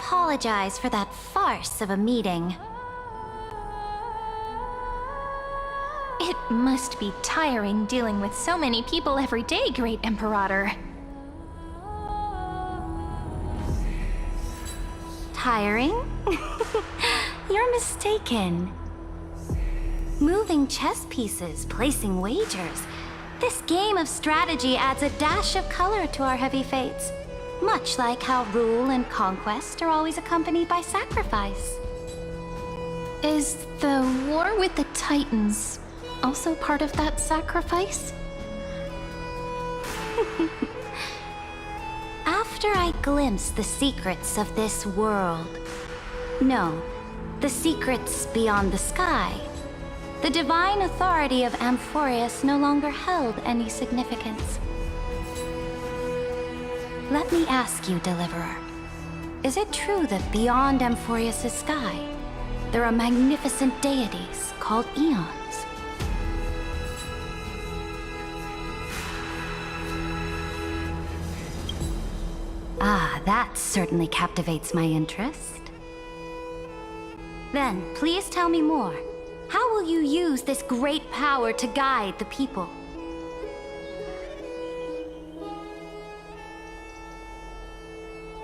apologize for that farce of a meeting. It must be tiring dealing with so many people every day, Great Imperator. Tiring? You're mistaken. Moving chess pieces, placing wagers. This game of strategy adds a dash of color to our heavy fates. Much like how rule and conquest are always accompanied by sacrifice. Is the war with the Titans also part of that sacrifice? After I glimpse the secrets of this world... No, the secrets beyond the sky. The divine authority of Amphorius no longer held any significance. Let me ask you, Deliverer. Is it true that beyond Amphorius' sky, there are magnificent deities called Eons? Ah, that certainly captivates my interest. Then, please tell me more. How will you use this great power to guide the people?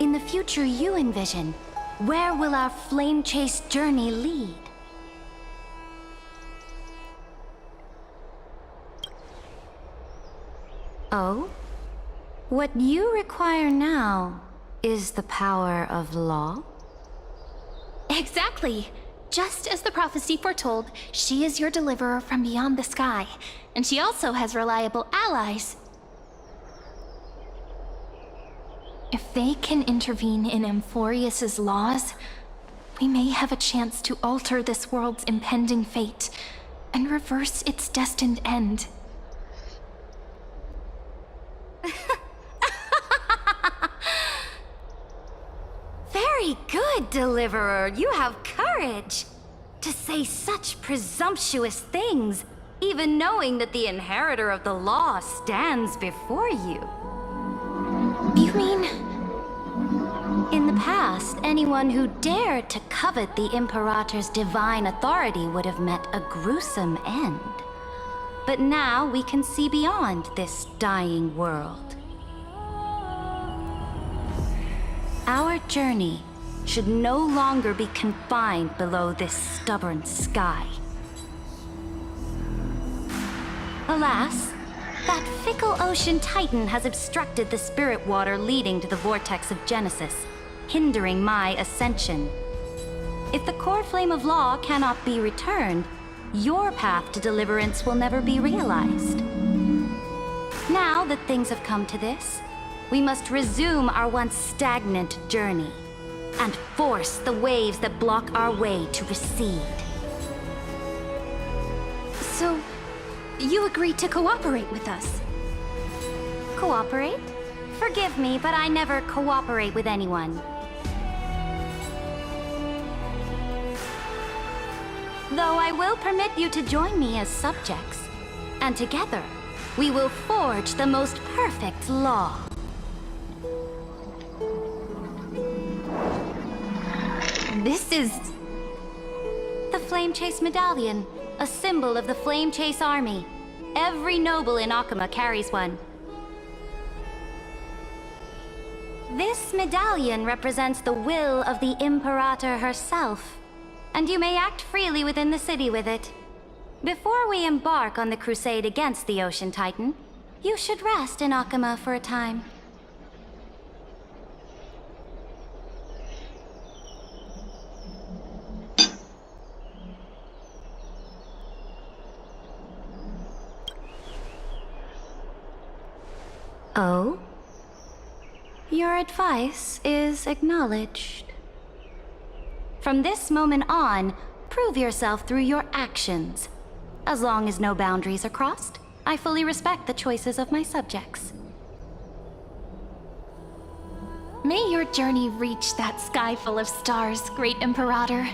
In the future you envision, where will our flame chase journey lead? Oh? What you require now is the power of law? Exactly! Just as the prophecy foretold, she is your deliverer from beyond the sky, and she also has reliable allies. If they can intervene in Amphorius' laws, we may have a chance to alter this world's impending fate and reverse its destined end. Very good, Deliverer. You have courage. To say such presumptuous things, even knowing that the inheritor of the law stands before you. You mean... In the past, anyone who dared to covet the Imperator's divine authority would have met a gruesome end. But now we can see beyond this dying world. Our journey should no longer be confined below this stubborn sky. Alas, that fickle ocean titan has obstructed the spirit water leading to the vortex of Genesis, hindering my ascension. If the core flame of law cannot be returned, your path to deliverance will never be realized. Now that things have come to this, we must resume our once stagnant journey and force the waves that block our way to recede. So, you agreed to cooperate with us? Cooperate? Forgive me, but I never cooperate with anyone. Though I will permit you to join me as subjects, and together, we will forge the most perfect law. This is... the Flame Chase Medallion, a symbol of the Flame Chase Army. Every noble in Akuma carries one. This medallion represents the will of the Imperator herself, and you may act freely within the city with it. Before we embark on the crusade against the Ocean Titan, you should rest in Akuma for a time. Oh? Your advice is acknowledged. From this moment on, prove yourself through your actions. As long as no boundaries are crossed, I fully respect the choices of my subjects. May your journey reach that sky full of stars, Great Imperator.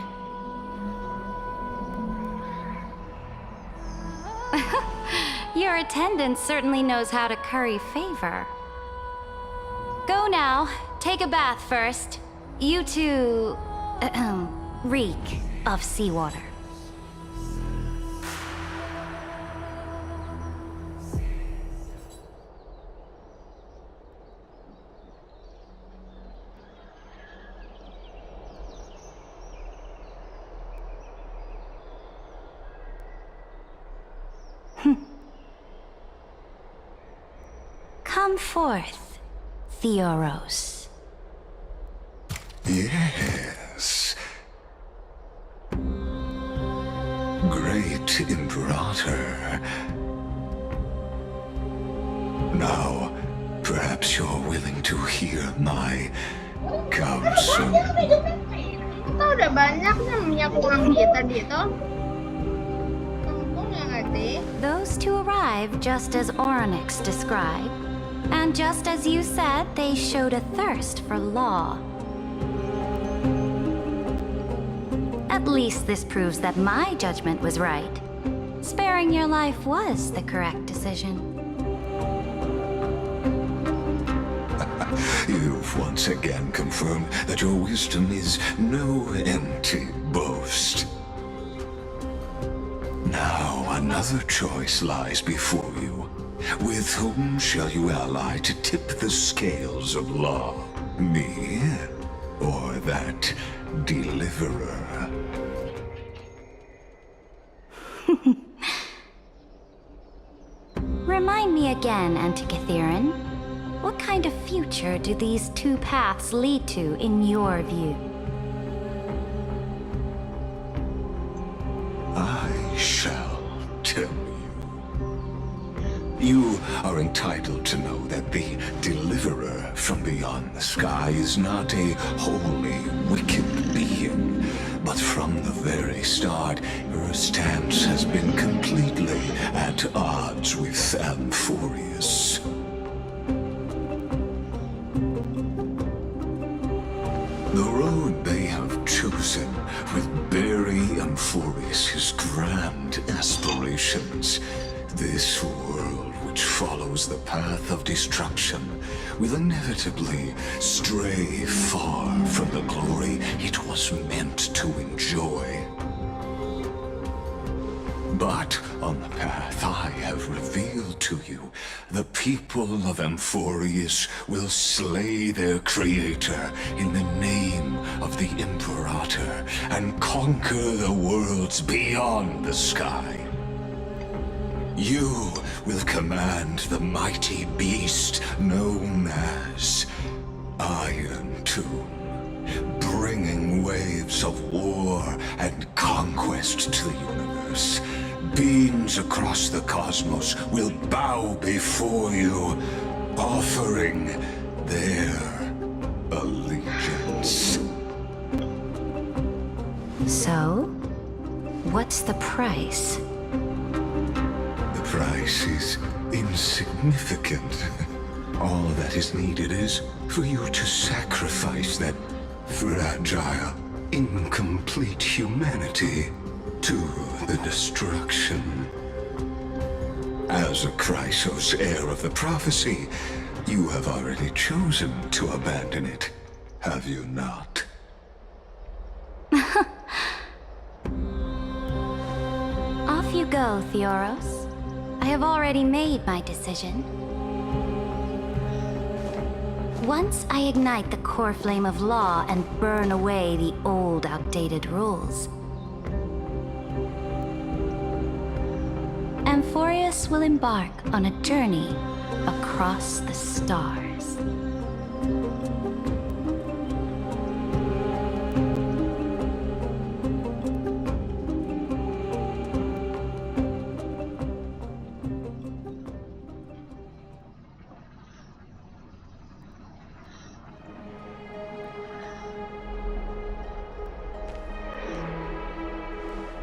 Your attendant certainly knows how to curry favor. Go now. Take a bath first. You two reek of seawater. Come forth, Theoros. Yes. Great Imperator. Now, perhaps you're willing to hear my counsel. Kita udah banyak nih minyak uang kita gitu. Untung ya nggak sih? Those two arrived just as Oryx described, and just as you said, they showed a thirst for law. At least this proves that my judgment was right. Sparing your life was the correct decision. You've once again confirmed that your wisdom is no empty boast. Now another choice lies before you. With whom shall you ally to tip the scales of law? Me or that deliverer? Remind me again, Antikythera. What kind of future do these two paths lead to in your view? I shall tell you. You are entitled to know that the deliverer from beyond the sky is not a wholly wicked being, but from the very start, her stance has been completely at odds with Amphorius. The road they have chosen will bury Amphorius' grand aspirations. This world which follows the path of destruction will inevitably stray far from the glory it was meant to enjoy. But on the path I have revealed to you, the people of Amphorius will slay their creator in the name of the Imperator and conquer the worlds beyond the sky. You will command the mighty beast known as Iron Tomb, bringing waves of war and conquest to the universe. Beings across the cosmos will bow before you, offering their allegiance. So, what's the price? The price is insignificant. All that is needed is for you to sacrifice that fragile, incomplete humanity to the destruction. As a Chrysos, heir of the prophecy, you have already chosen to abandon it, have you not? Off you go, Theoros. I have already made my decision. Once I ignite the core flame of law and burn away the old, outdated rules, Amphorius will embark on a journey across the stars.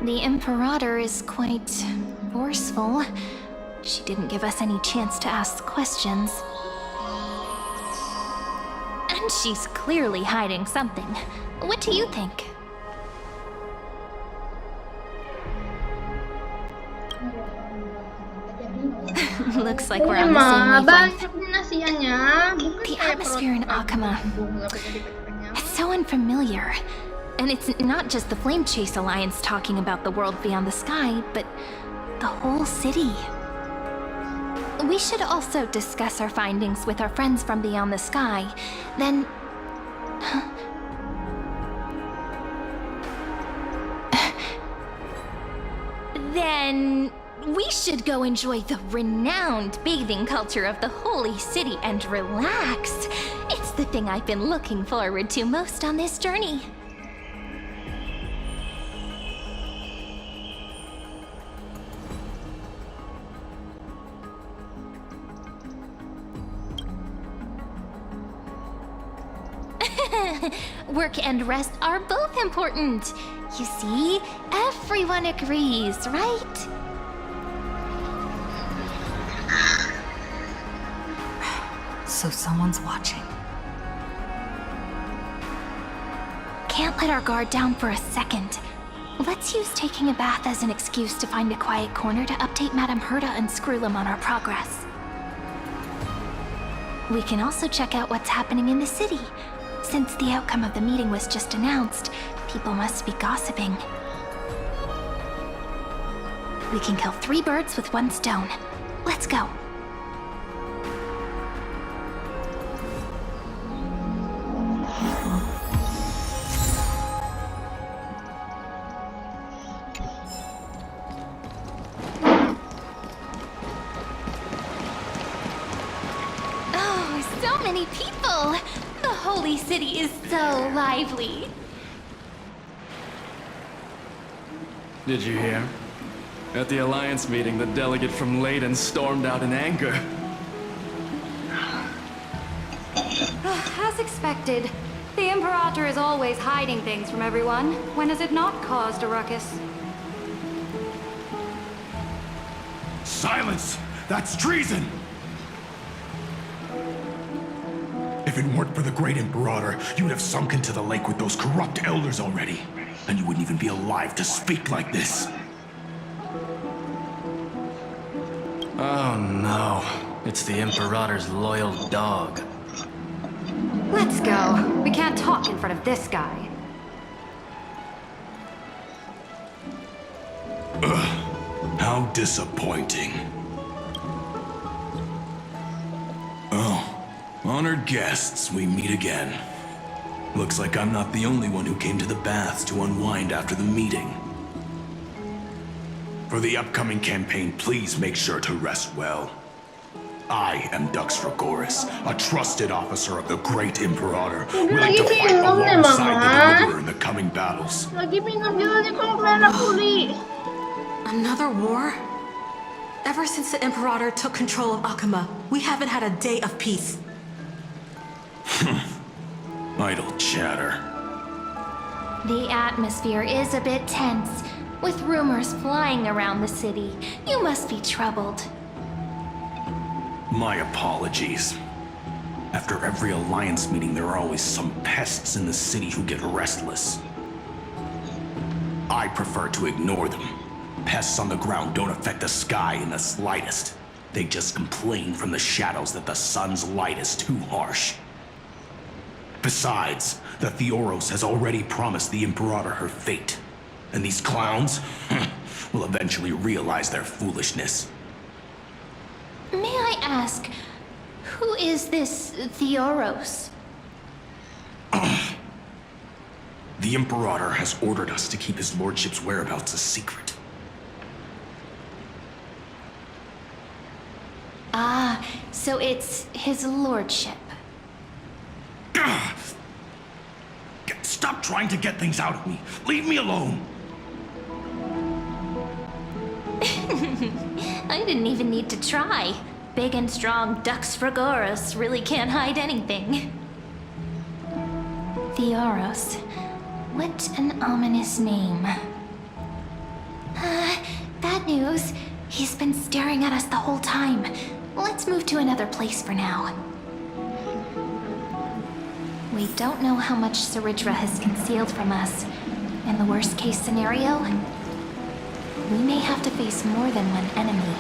The Imperator is quite forceful. She didn't give us any chance to ask questions. And she's clearly hiding something. What do you think? Looks like we're on the same wavelength. Banyak dinasiannya. Bukan The kayak atmosphere in perut Akama. bunga, so unfamiliar. And it's not just the Flame Chase Alliance talking about the world beyond the sky, but the whole city. We should also discuss our findings with our friends from beyond the sky. Then... Then we should go enjoy the renowned bathing culture of the Holy City and relax. It's the thing I've been looking forward to most on this journey. Work and rest are both important. You see, everyone agrees, right? So someone's watching. Can't let our guard down for a second. Let's use taking a bath as an excuse to find a quiet corner to update Madame Herta and Screwlum on our progress. We can also check out what's happening in the city. Since the outcome of the meeting was just announced, people must be gossiping. We can kill 3 birds with 1 stone. Let's go. Oh, so many people! The Holy City is so lively. Did you hear? At the Alliance meeting, the delegate from Leyden stormed out in anger. As expected, the Imperator is always hiding things from everyone. When has it not caused a ruckus? Silence! That's treason! If it weren't for the Great Imperator, you'd have sunk into the lake with those corrupt elders already. And you wouldn't even be alive to speak like this. Oh no, it's the Imperator's loyal dog. Let's go. We can't talk in front of this guy. How disappointing. Oh, honored guests, we meet again. Looks like I'm not the only one who came to the baths to unwind after the meeting. For the upcoming campaign, please make sure to rest well. I am Dux Fragoris, a trusted officer of the Great Imperator, willing to fight alongside the Deliverer in the coming battles. Lagi pinagdala ni kong pera puli. Another war? Ever since the Imperator took control of Akuma, we haven't had a day of peace. Idle chatter. The atmosphere is a bit tense, with rumors flying around the city. You must be troubled. My apologies. After every Alliance meeting, there are always some pests in the city who get restless. I prefer to ignore them. Pests on the ground don't affect the sky in the slightest. They just complain from the shadows that the sun's light is too harsh. Besides, the Theoros has already promised the Imperator her fate. And these clowns will eventually realize their foolishness. May I ask, who is this Theoros? The Imperator has ordered us to keep his lordship's whereabouts a secret. Ah, so it's his lordship. Stop trying to get things out of me. Leave me alone. I didn't even need to try. Big and strong Dux Fragoris really can't hide anything. Theoros. What an ominous name. Bad news. He's been staring at us the whole time. Let's move to another place for now. We don't know how much Saridra has concealed from us. In the worst case scenario, we may have to face more than one enemy.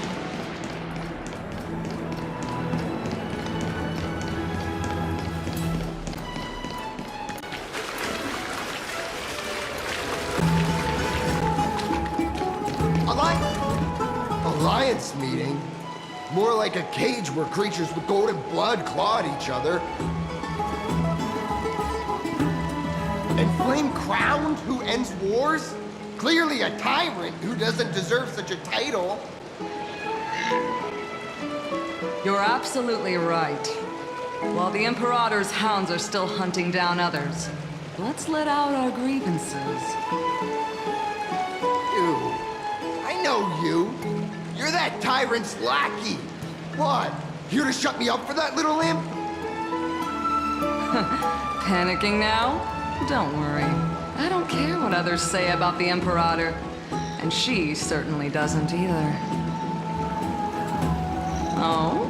Alliance meeting? More like a cage where creatures with golden blood claw at each other. And Flame Crowned, who ends wars? Clearly a tyrant who doesn't deserve such a title. You're absolutely right. While the Imperator's hounds are still hunting down others, let's let out our grievances. You. I know you. You're that tyrant's lackey. What? Here to shut me up for that little imp? Panicking now? Don't worry. I don't care what others say about the Imperator. And she certainly doesn't either. Oh?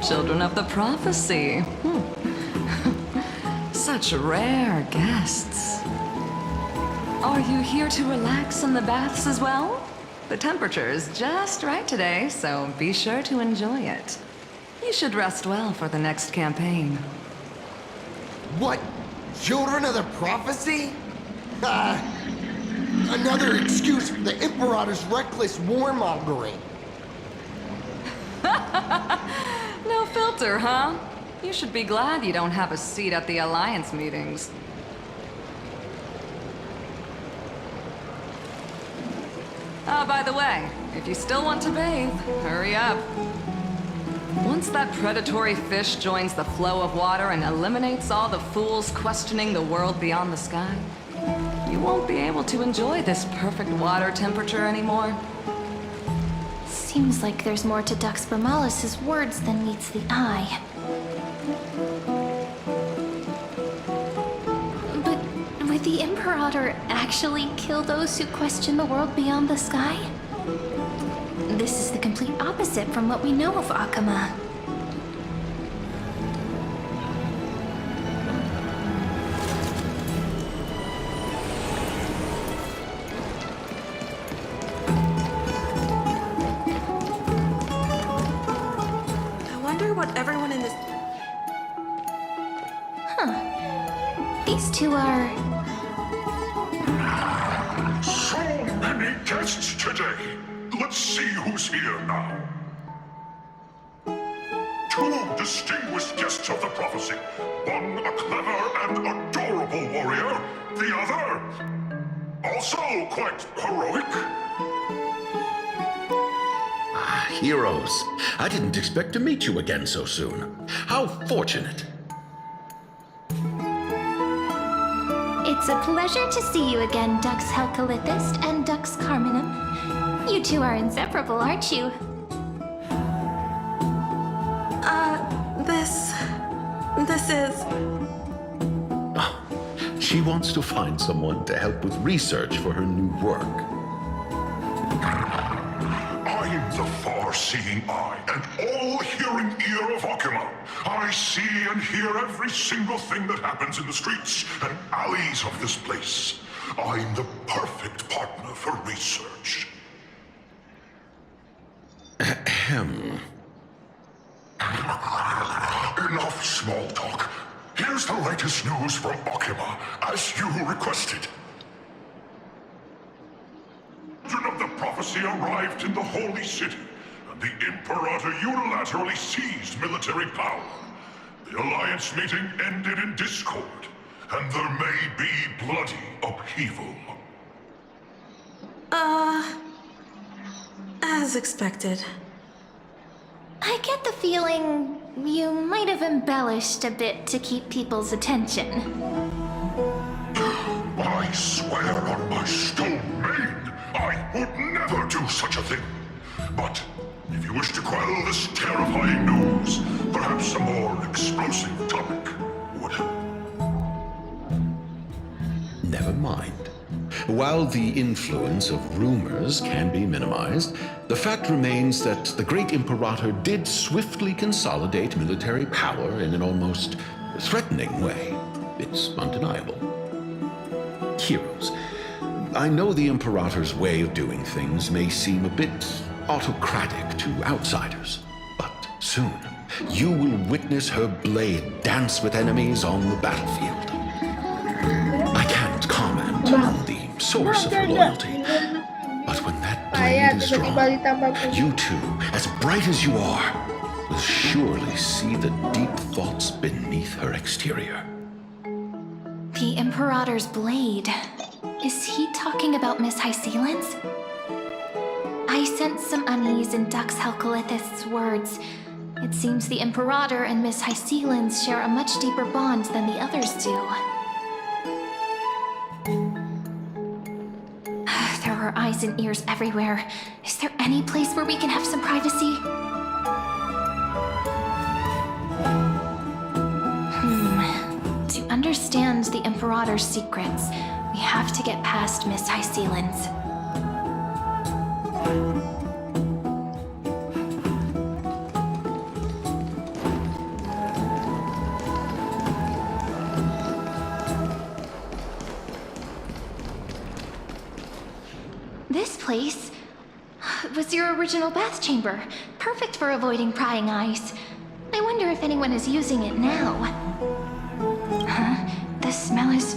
Children of the Prophecy. Such rare guests. Are you here to relax in the baths as well? The temperature is just right today, so be sure to enjoy it. You should rest well for the next campaign. What? Children of the Prophecy? Another excuse for the Imperator's reckless warmongering. No filter, huh? You should be glad you don't have a seat at the Alliance meetings. By the way, if you still want to bathe, hurry up. Once that predatory fish joins the flow of water and eliminates all the fools questioning the world beyond the sky, you won't be able to enjoy this perfect water temperature anymore. Seems like there's more to Dux Bramalis's words than meets the eye. But would the Imperator actually kill those who question the world beyond the sky? This is the complete opposite from what we know of Akama. I wonder what everyone in this... These two are... So many guests today. Let's see who's here now. Two distinguished guests of the prophecy. One a clever and adorable warrior. The other, also quite heroic. Heroes. I didn't expect to meet you again so soon. How fortunate. It's a pleasure to see you again, Dux Helcalithist and Dux Carminum. You two are inseparable, aren't you? This is... She wants to find someone to help with research for her new work. I'm the far-seeing eye and all-hearing ear of Akuma. I see and hear every single thing that happens in the streets and alleys of this place. I'm the perfect partner for research. Ahem. Enough small talk. Here's the latest news from Akuma, as you requested. Children of the prophecy arrived in the Holy City, and the Imperator unilaterally seized military power. The Alliance meeting ended in discord, and there may be bloody upheaval. As expected. I get the feeling you might have embellished a bit to keep people's attention. I swear on my stone mane, I would never do such a thing. But if you wish to quell this terrifying news, perhaps a more explosive topic would help. Never mind. While the influence of rumors can be minimized, the fact remains that the great Imperator did swiftly consolidate military power in an almost threatening way. It's undeniable. Heroes, I know the Imperator's way of doing things may seem a bit autocratic to outsiders, but soon you will witness her blade dance with enemies on the battlefield. I can't comment on the source of her loyalty, but when that percaya blade is tiba-tiba drawn, ditambah you too, as bright as you are, will surely see the deep thoughts beneath her exterior. The Imperator's blade. Is he talking about Miss Hycelens? I sense some unease in Dux Helcolith's words. It seems the Imperator and Miss Hycelens share a much deeper bond than the others do. There are eyes and ears everywhere. Is there any place where we can have some privacy? To understand the Imperator's secrets, we have to get past Miss Hycelens. This place was your original bath chamber, perfect for avoiding prying eyes. I wonder if anyone is using it now. Huh? The smell is...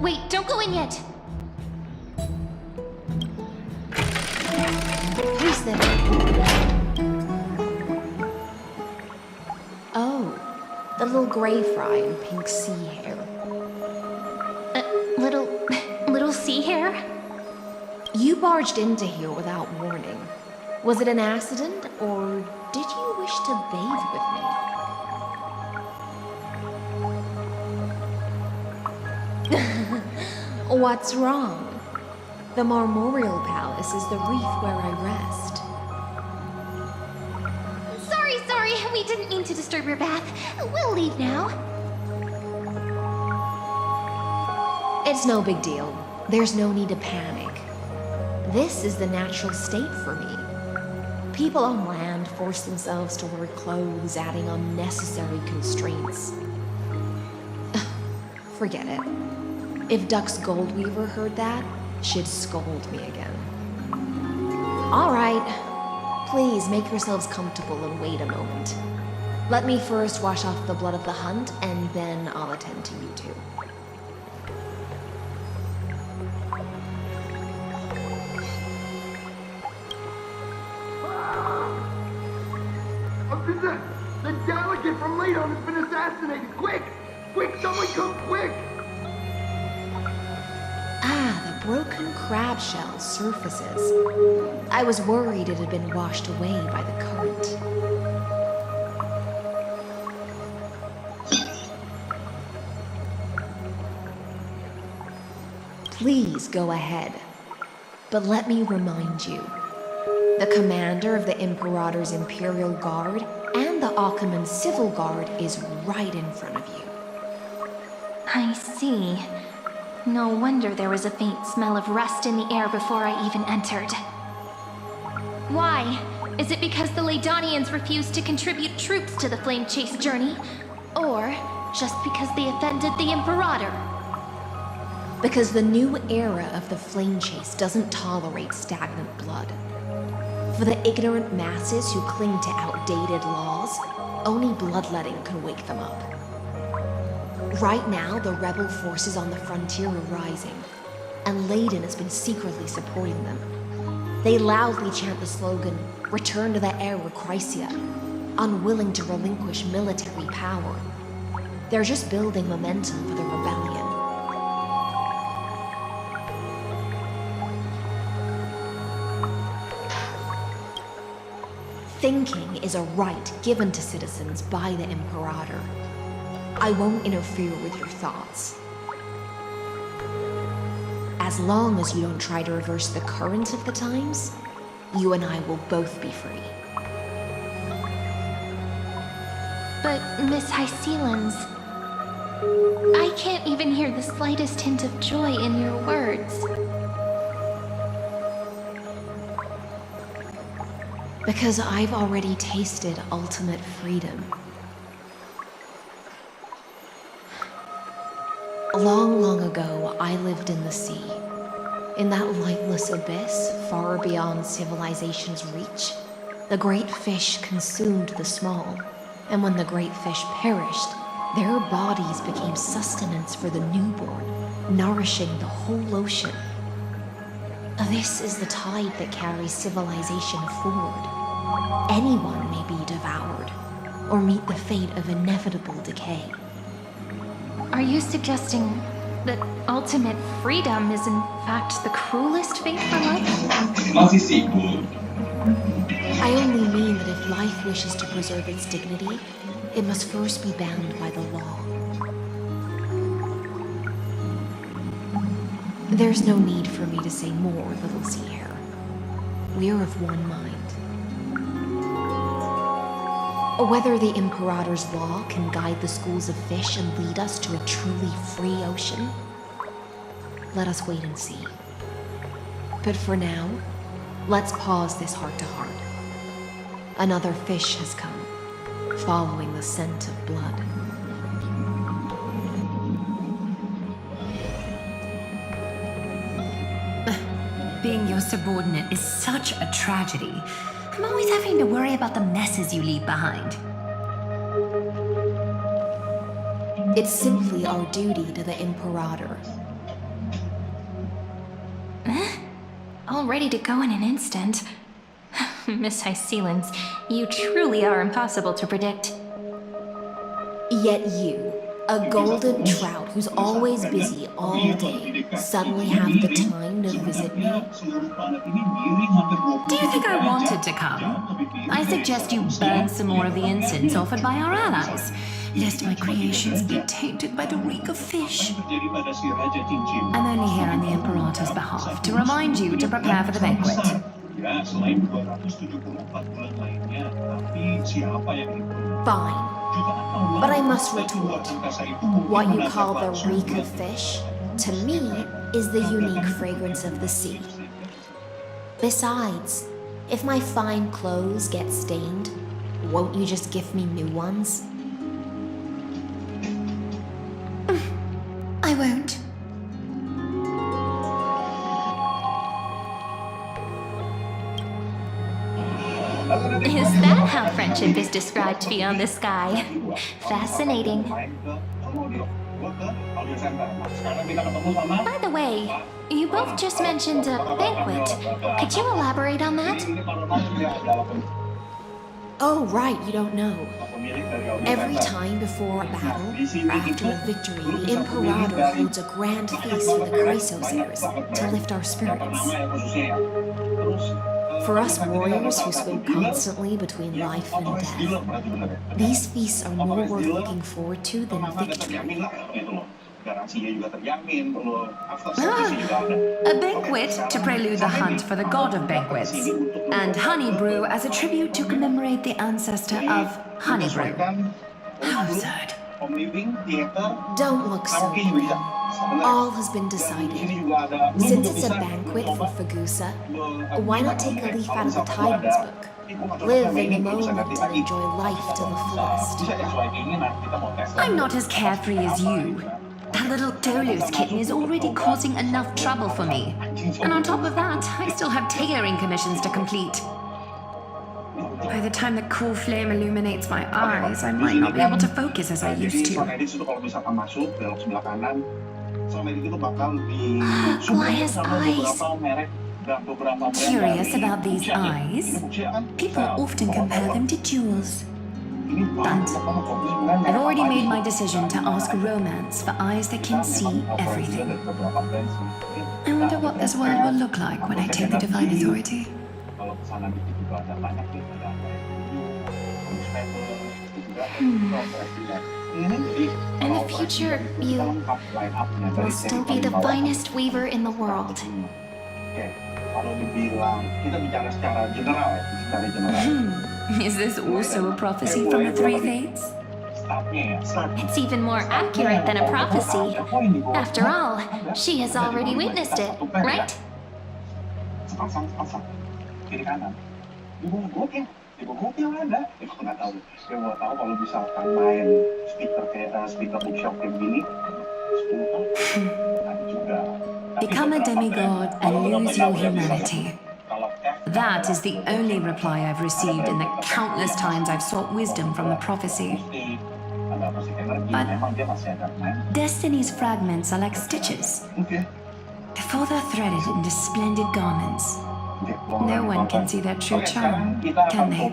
Wait, don't go in yet! Who's there? Oh, the little gray fry in pink sea hair. Little sea hair? You barged into here without warning. Was it an accident, or did you wish to bathe with me? What's wrong? The Marmorial Palace is the reef where I rest. Sorry, we didn't mean to disturb your bath. We'll leave now. It's no big deal. There's no need to panic. This is the natural state for me. People on land force themselves to wear clothes, adding unnecessary constraints. Forget it. If Dux Goldweaver heard that, she'd scold me again. All right. Please make yourselves comfortable and wait a moment. Let me first wash off the blood of the hunt, and then I'll attend to you two. The delegate from Ladon has been assassinated! Quick! Quick, someone come quick! Ah, the broken crab shell surfaces. I was worried it had been washed away by the current. Please go ahead. But let me remind you. The commander of the Imperator's Imperial Guard and the Achaemen's Civil Guard is right in front of you. I see. No wonder there was a faint smell of rust in the air before I even entered. Why? Is it because the Ladonians refused to contribute troops to the Flame Chase journey? Or just because they offended the Imperator? Because the new era of the Flame Chase doesn't tolerate stagnant blood. For the ignorant masses who cling to outdated laws, only bloodletting can wake them up. Right now, the rebel forces on the frontier are rising, and Ladon has been secretly supporting them. They loudly chant the slogan, "Return to the Era Chrysia," unwilling to relinquish military power. They're just building momentum for the rebellion. Thinking is a right given to citizens by the Imperator. I won't interfere with your thoughts. As long as you don't try to reverse the current of the times, you and I will both be free. But, Miss Hycelens, I can't even hear the slightest hint of joy in your words. Because I've already tasted ultimate freedom. Long ago, I lived in the sea. In that lightless abyss, far beyond civilization's reach, the great fish consumed the small. And when the great fish perished, their bodies became sustenance for the newborn, nourishing the whole ocean. This is the tide that carries civilization forward. Anyone may be devoured, or meet the fate of inevitable decay. Are you suggesting that ultimate freedom is in fact the cruelest fate for life? I only mean that if life wishes to preserve its dignity, it must first be bound by the law. There's no need for me to say more, little Sierra. We're of one mind. Whether the Imperator's law can guide the schools of fish and lead us to a truly free ocean, let us wait and see. But for now, let's pause this heart-to-heart. Another fish has come, following the scent of blood. Being your subordinate is such a tragedy. I'm always having to worry about the messes you leave behind. It's simply our duty to the Imperator. All ready to go in an instant. Miss Hycelens, you truly are impossible to predict. Yet you, a golden trout who's always busy all day, suddenly have the time to visit me? Do you think I wanted to come? I suggest you burn some more of the incense offered by our allies, lest my creations be tainted by the reek of fish. I'm only here on the Imperator's behalf to remind you to prepare for the banquet. Fine. But I must retort. What you call the reek of fish, to me, is the unique fragrance of the sea. Besides, if my fine clothes get stained, won't you just gift me new ones? I won't. Is that how friendship is described beyond the sky? Fascinating. By the way, you both just mentioned a banquet. Could you elaborate on that? Oh, right, you don't know. Every time before a battle, or after a victory, the Imperator holds a grand feast for the Chrysos heirs to lift our spirits. For us warriors who swim constantly between life and death, these feasts are more worth looking forward to than victory. A banquet to prelude the hunt for the god of banquets, and honey brew as a tribute to commemorate the ancestor of honey brew. How absurd. Don't look so grim. All has been decided. Since it's a banquet for Fagusa, why not take a leaf out of the Titan's book? Live in the moment and enjoy life to the fullest. I'm not as carefree as you. That little Dolus kitten is already causing enough trouble for me. And on top of that, I still have tailoring commissions to complete. By the time the cool flame illuminates my eyes, I might not be able to focus as I used to. Why his eyes? Curious about these eyes? People often compare them to jewels. But I've already made my decision to ask romance for eyes that can see everything. I wonder what this world will look like when I take the divine authority. In the future, you will still be the finest weaver in the world. Is this also a prophecy from the Three Fates? It's even more accurate than a prophecy. After all, she has already witnessed it, right? Become a demigod and lose your humanity. That is the only reply I've received in the countless times I've sought wisdom from the prophecy. But Destiny's fragments are like stitches. If For they're threaded into splendid garments. No one can see their true charm, can they?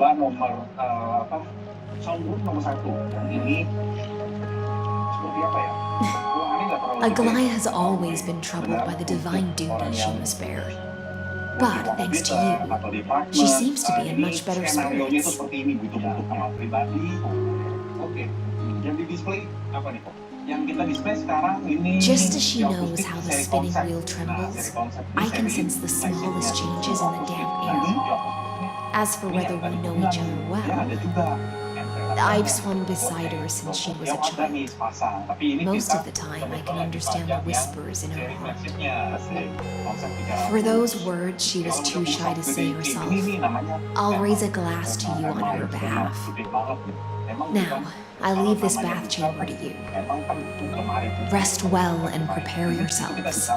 Aglaia has always been troubled by the divine duty she must bear. But thanks to you, she seems to be in much better spirits. Just as she knows how the spinning wheel trembles, I can sense the smallest changes in the damp air. As for whether we know each other well, I've swum beside her since she was a child. Most of the time, I can understand the whispers in her heart. For those words she was too shy to say herself, I'll raise a glass to you on her behalf. Now, I leave this bath chamber to you. Rest well and prepare yourselves.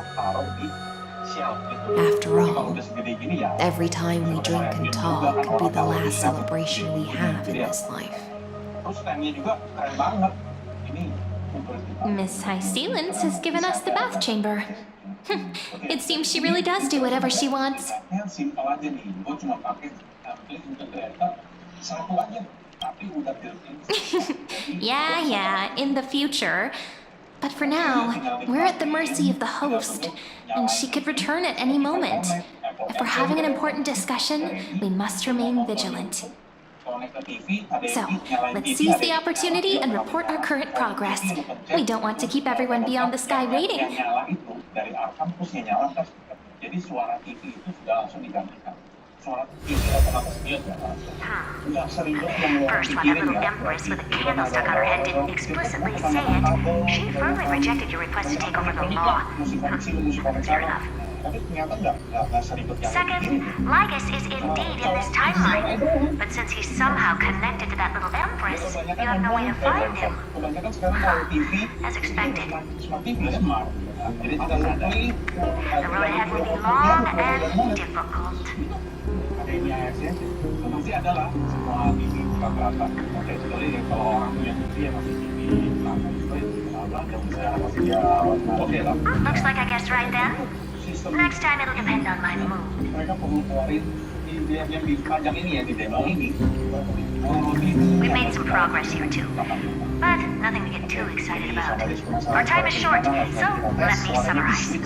After all, every time we drink and talk could be the last celebration we have in this life. Miss High Sealance has given us the bath chamber. It seems she really does do whatever she wants. Yeah, in the future. But for now, we're at the mercy of the host, and she could return at any moment. If we're having an important discussion, we must remain vigilant. So, let's seize the opportunity and report our current progress. We don't want to keep everyone beyond the sky waiting. First, when that little empress with a candle stuck on her head didn't explicitly say it, she firmly rejected your request to take over the law. Fair enough. Second, Lygus is indeed in this timeline, but since he's somehow connected to that little empress, you have no way to find him. As expected. The road ahead will be long and difficult. Looks like I guessed right then. Next time it'll depend on my mood. We've made some progress here too, but nothing to get too excited about. Our time is short, so let me summarize.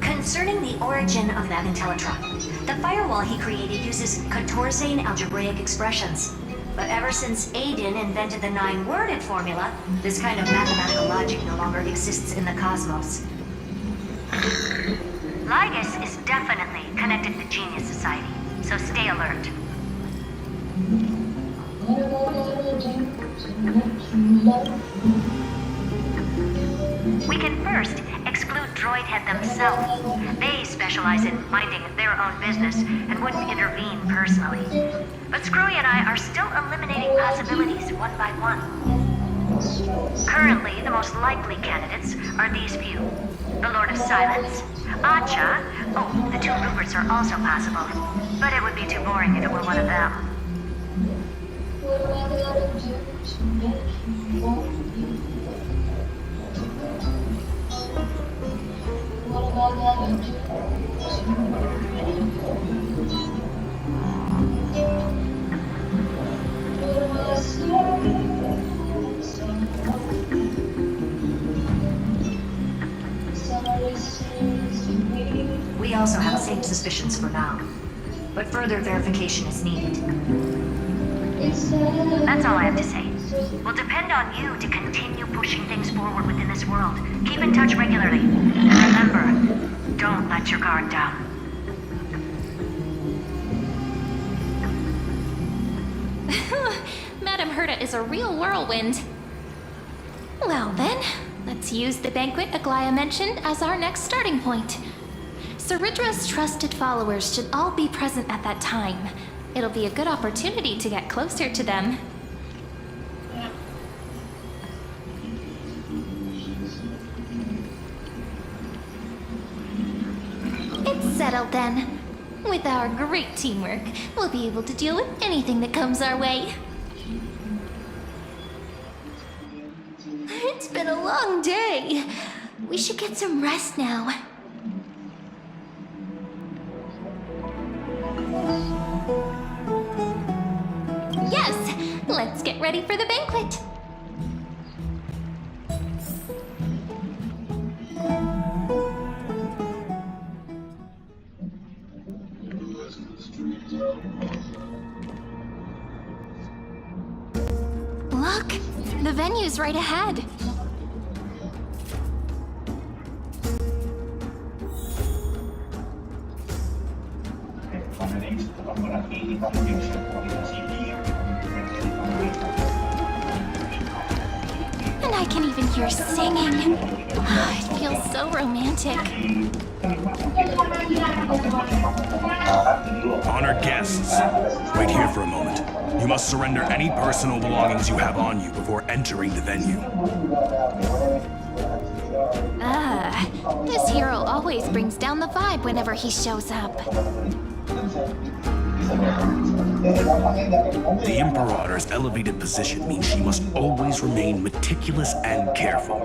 Concerning the origin of that Intellitron, the firewall he created uses Cotorzane algebraic expressions. But ever since Aiden invented the 9-worded formula, this kind of mathematical logic no longer exists in the cosmos. Lygus is definitely connected to the Genius Society, so stay alert. We can first exclude Droidhead themselves. They specialize in minding their own business and wouldn't intervene personally. But Screwy and I are still eliminating possibilities one by one. Currently, the most likely candidates are these few. The Lord of Silence, Acha, the 2 Ruperts are also possible, but it would be too boring if it were one of them. We also have the same suspicions for now, but further verification is needed. That's all I have to say. We'll depend on you to continue pushing things forward within this world. Keep in touch regularly. And remember, don't let your guard down. Madame Herta is a real whirlwind. Well then, let's use the banquet Aglaia mentioned as our next starting point. Ceridra's trusted followers should all be present at that time. It'll be a good opportunity to get closer to them. It's settled then. With our great teamwork, we'll be able to deal with anything that comes our way. It's been a long day. We We should get some rest now. Yes! Let's get ready for the banquet! Look! The venue's right ahead. And I can even hear singing. It feels so romantic. Honored guests, wait here for a moment. You must surrender any personal belongings you have on you before entering the venue. This hero always brings down the vibe whenever he shows up. The Imperator's elevated position means she must always remain meticulous and careful.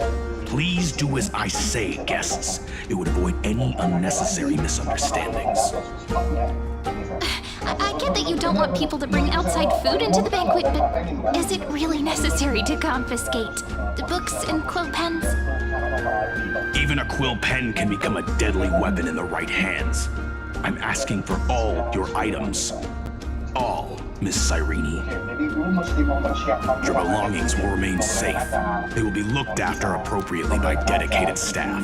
Please do as I say, guests. It would avoid any unnecessary misunderstandings. I get that you don't want people to bring outside food into the banquet, but is it really necessary to confiscate the books and quill pens? Even a quill pen can become a deadly weapon in the right hands. I'm asking for all your items. All, Miss Cyrene. Your belongings will remain safe. They will be looked after appropriately by dedicated staff.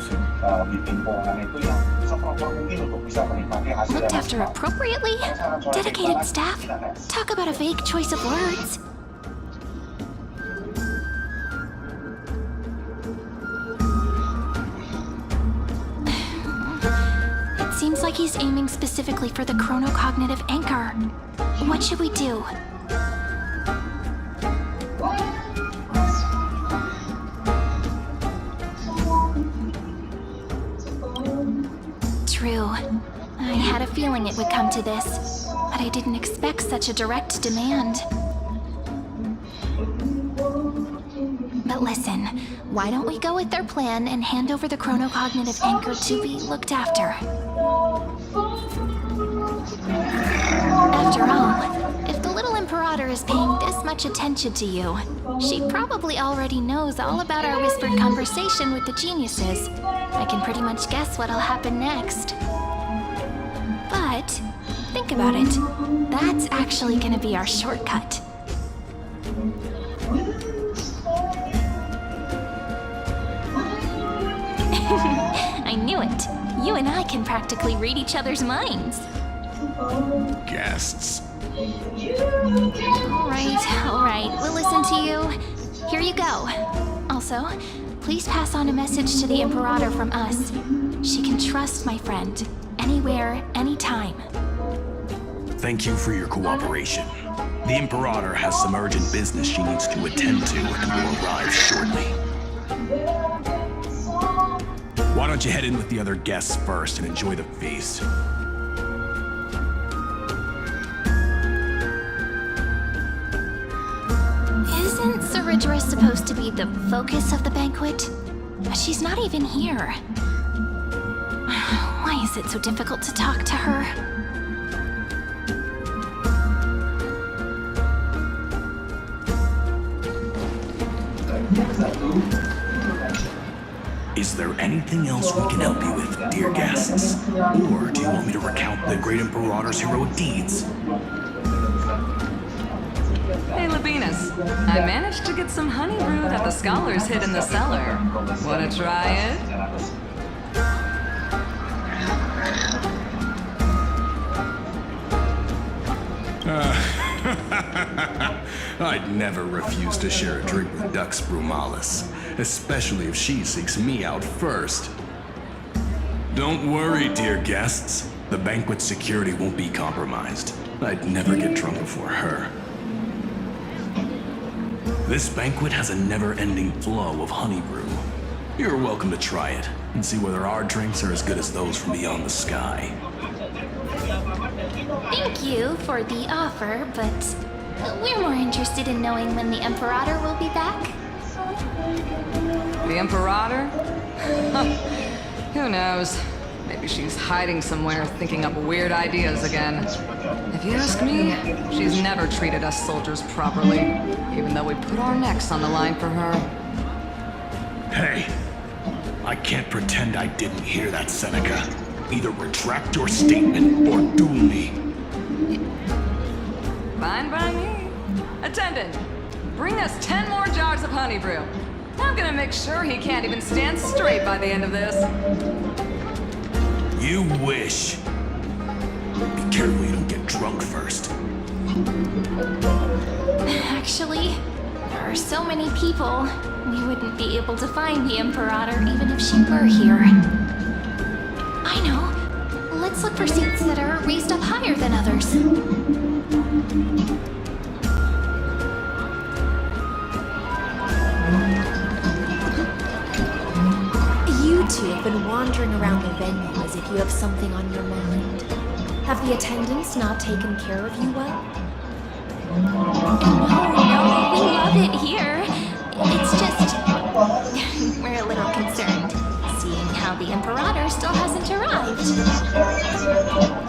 Looked after appropriately? Dedicated staff? Talk about a vague choice of words. It seems like he's aiming specifically for the chronocognitive anchor. What should we do? True. I had a feeling it would come to this, but I didn't expect such a direct demand. But listen, why don't we go with their plan and hand over the chronocognitive anchor to be looked after? After all, if the little Imperator is paying this much attention to you, she probably already knows all about our whispered conversation with the geniuses. I can pretty much guess what'll happen next. But, think about it. That's actually gonna be our shortcut. I knew it. You and I can practically read each other's minds. Guests. All right. We'll listen to you. Here you go. Also, please pass on a message to the Imperator from us. She can trust my friend. Anywhere, anytime. Thank you for your cooperation. The Imperator has some urgent business she needs to attend to and will arrive shortly. Why don't you head in with the other guests first and enjoy the feast? Isn't Ceridra supposed to be the focus of the banquet? She's not even here. Why is it so difficult to talk to her? Is there anything else we can help you with, dear guests? Or do you want me to recount the great Imperator's heroic deeds? Hey, Labinas. I managed to get some honey brew that the scholars hid in the cellar. Wanna try it? I'd never refuse to share a drink with Dux Brumalis, especially if she seeks me out first. Don't worry, dear guests. The banquet's security won't be compromised. I'd never get drunk before her. This banquet has a never-ending flow of honey brew. You're welcome to try it and see whether our drinks are as good as those from beyond the sky. Thank you for the offer, but we're more interested in knowing when the Imperator will be back. The Imperator? Who knows? Maybe she's hiding somewhere, thinking up weird ideas again. If you ask me, she's never treated us soldiers properly, even though we put our necks on the line for her. Hey, I can't pretend I didn't hear that, Seneca. Either retract your statement or duel me. Fine by me. Attendant, bring us 10 more jars of honey brew. I'm gonna make sure he can't even stand straight by the end of this. You wish. Be careful you don't get drunk first. Actually, there are so many people. We wouldn't be able to find the Imperator even if she were here. I know. Let's look for seats that are raised up higher than others. You two have been wandering around the venue as if you have something on your mind. Have the attendants not taken care of you well? No, we love it here. It's just... we're a little concerned, seeing how the Imperator still hasn't arrived.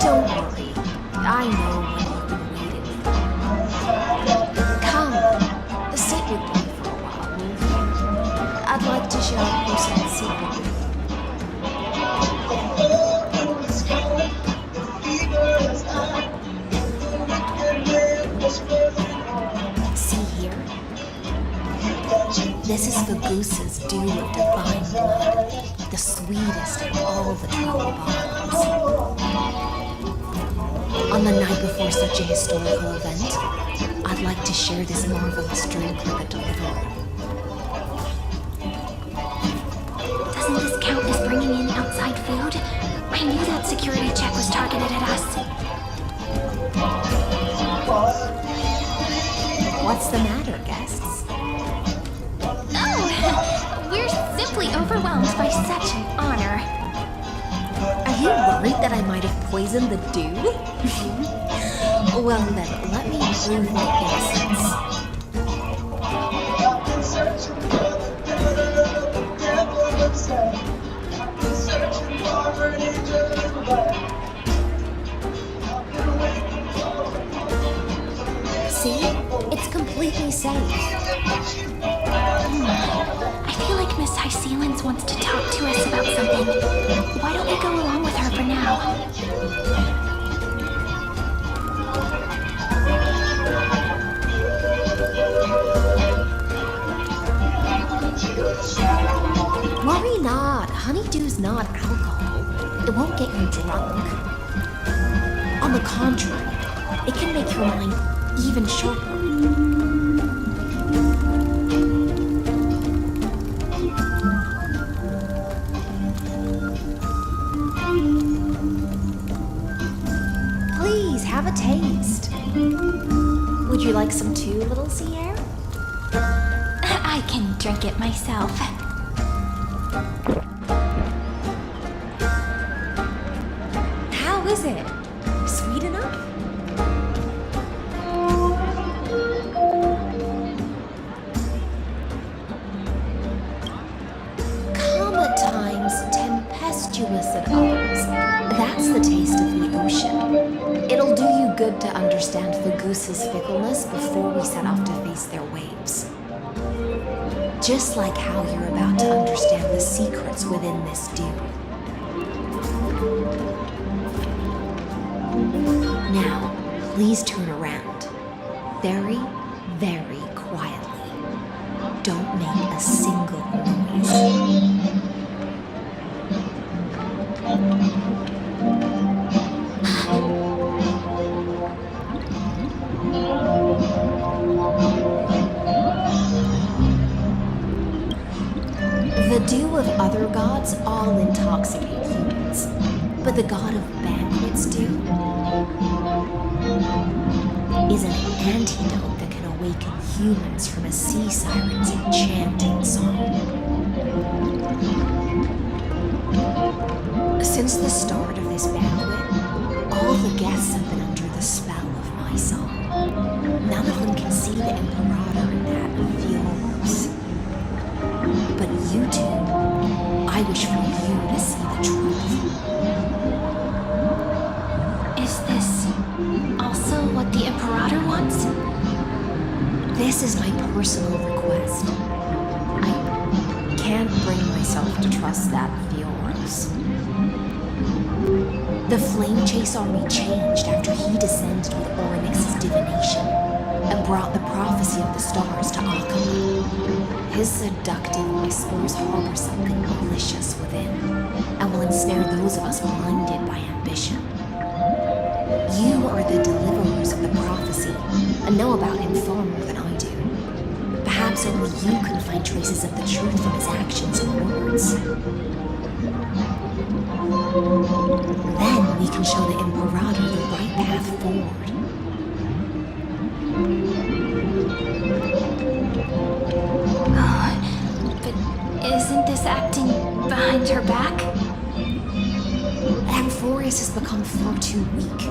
Don't worry. I know what you've been waiting for. Come, sit with me for a while, will you? I'd like to share a personal secret with you. See here? This is the goose's dew of divine blood, the sweetest of all the 12 bonds. On the night before such a historical event, I'd like to share this marvelous drink with the deliverer. Doesn't this count as bringing in outside food? I knew that security check was targeted at us. What's the matter, guests? Oh, we're simply overwhelmed by such an honor. Are you worried that I might have poisoned the dew? Well then, let me prove my innocence. See? It's completely safe. I feel like Miss High Sealants wants to talk to us about something. Why don't we go along with her for now? Worry not. Honeydew's not alcohol. It won't get you drunk. On the contrary, it can make your mind even sharper. Please, have a taste. Would you like some too, little sea air? I can drink it myself. How is it? Sweet enough? Calm at times, tempestuous at others. That's the taste of the ocean. It'll do you good to understand the goose's fickleness before we set off to face their waves. Just like how you're about to understand the secrets within this dew. Now, please turn around. Very, very quietly. Don't make a single noise. The dew of other gods all intoxicate humans, but the god of banquets dew is an antidote that can awaken humans from a sea siren's enchanting song. Since the start of this banquet, all the guests have been under the spell of my song. None of them can see the Imperator in that feel worse. But you two, I wish for you to see the truth. Is this also what the Imperator wants? This is my personal request. I can't bring myself to trust that of yours. The Flame Chase army changed after he descended with Orynyx's divination and brought the prophecy of the stars to Akama. His seductive whispers harbor something malicious within and will ensnare those of us blinded by ambition. You are the deliverers of the prophecy and know about him far more than I do. Perhaps only you can find traces of the truth from his actions and words. Then we can show the Imperator the right path forward. But isn't this acting behind her back? Amphorius has become far too weak.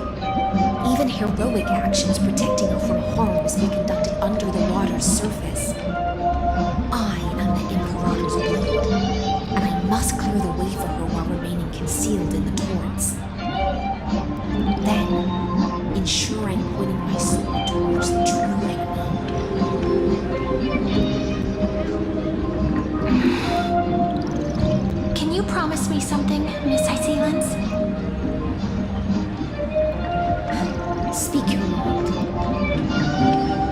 Even heroic actions protecting her from harm must be conducted under the water's surface. I am the Imperator's blade, and I must clear the way for her while remaining concealed in the torrents. Then, ensure I'm pointing my sword towards the true enemy. Can you promise me something, Miss Icelens? Speak your mind.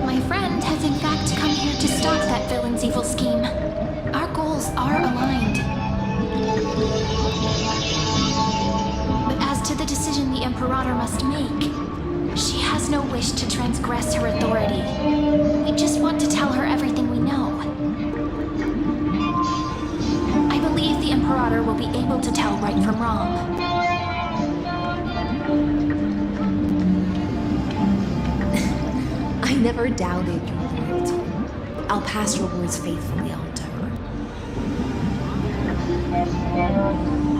My friend has in fact come here to stop that villain's evil scheme. Our goals are aligned. But as to the decision the Imperator must make, she has no wish to transgress her authority. We just want to tell her everything we know. I believe the Imperator will be able to tell right from wrong. I never doubted your loyalty. I'll pass your words faithfully on to her.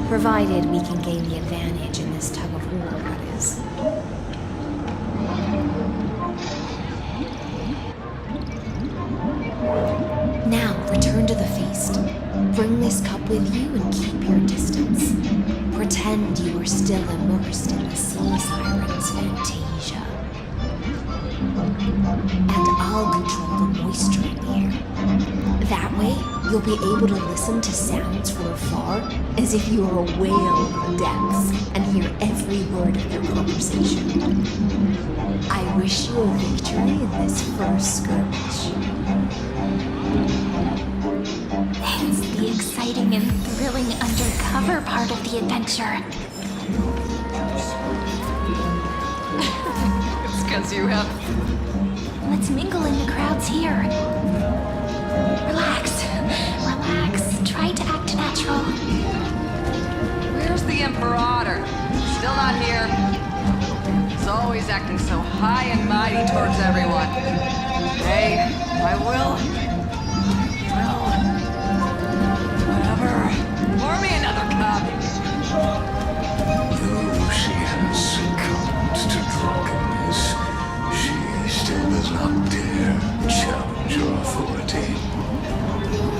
Provided we can gain the advantage in this tug of war, that is. Now, return to the feast. Bring this cup with you and keep your distance. Pretend you are still immersed in the sea siren's fantasia. And I'll control the moisture in the air. That way, you'll be able to listen to sounds from afar as if you were a whale in the depths and hear every word of their conversation. I wish you a victory in this first skirmish. It's the exciting and thrilling undercover part of the adventure. It's because you have... Let's mingle in the crowds here. Relax. Try to act natural. Where's the Imperator? Still not here. He's always acting so high and mighty towards everyone. Hey, I will. Whatever. Pour me another cup. Though she has succumbed to drunkenness, she still does not dare challenge your authority.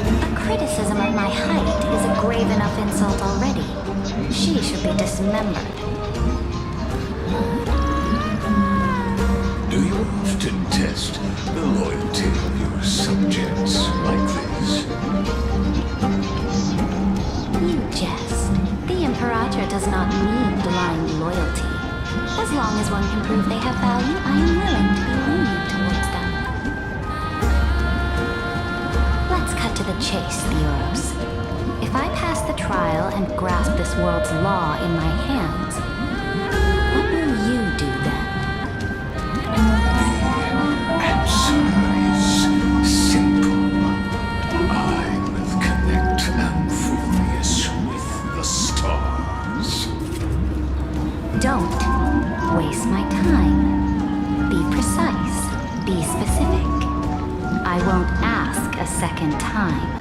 A criticism of my height is a grave enough insult already. She should be dismembered. Do you often test the loyalty of your subjects like this? You jest. The Imperator does not need blind loyalty. As long as one can prove they have value, I am willing to be lenient towards them. Let's cut to the chase, Theoros. If I pass the trial and grasp this world's law in my hands, what will you do then? The answer is simple. I will connect Amphorius with the stars. Don't waste my time. Be precise. Be specific. I won't ask a second time.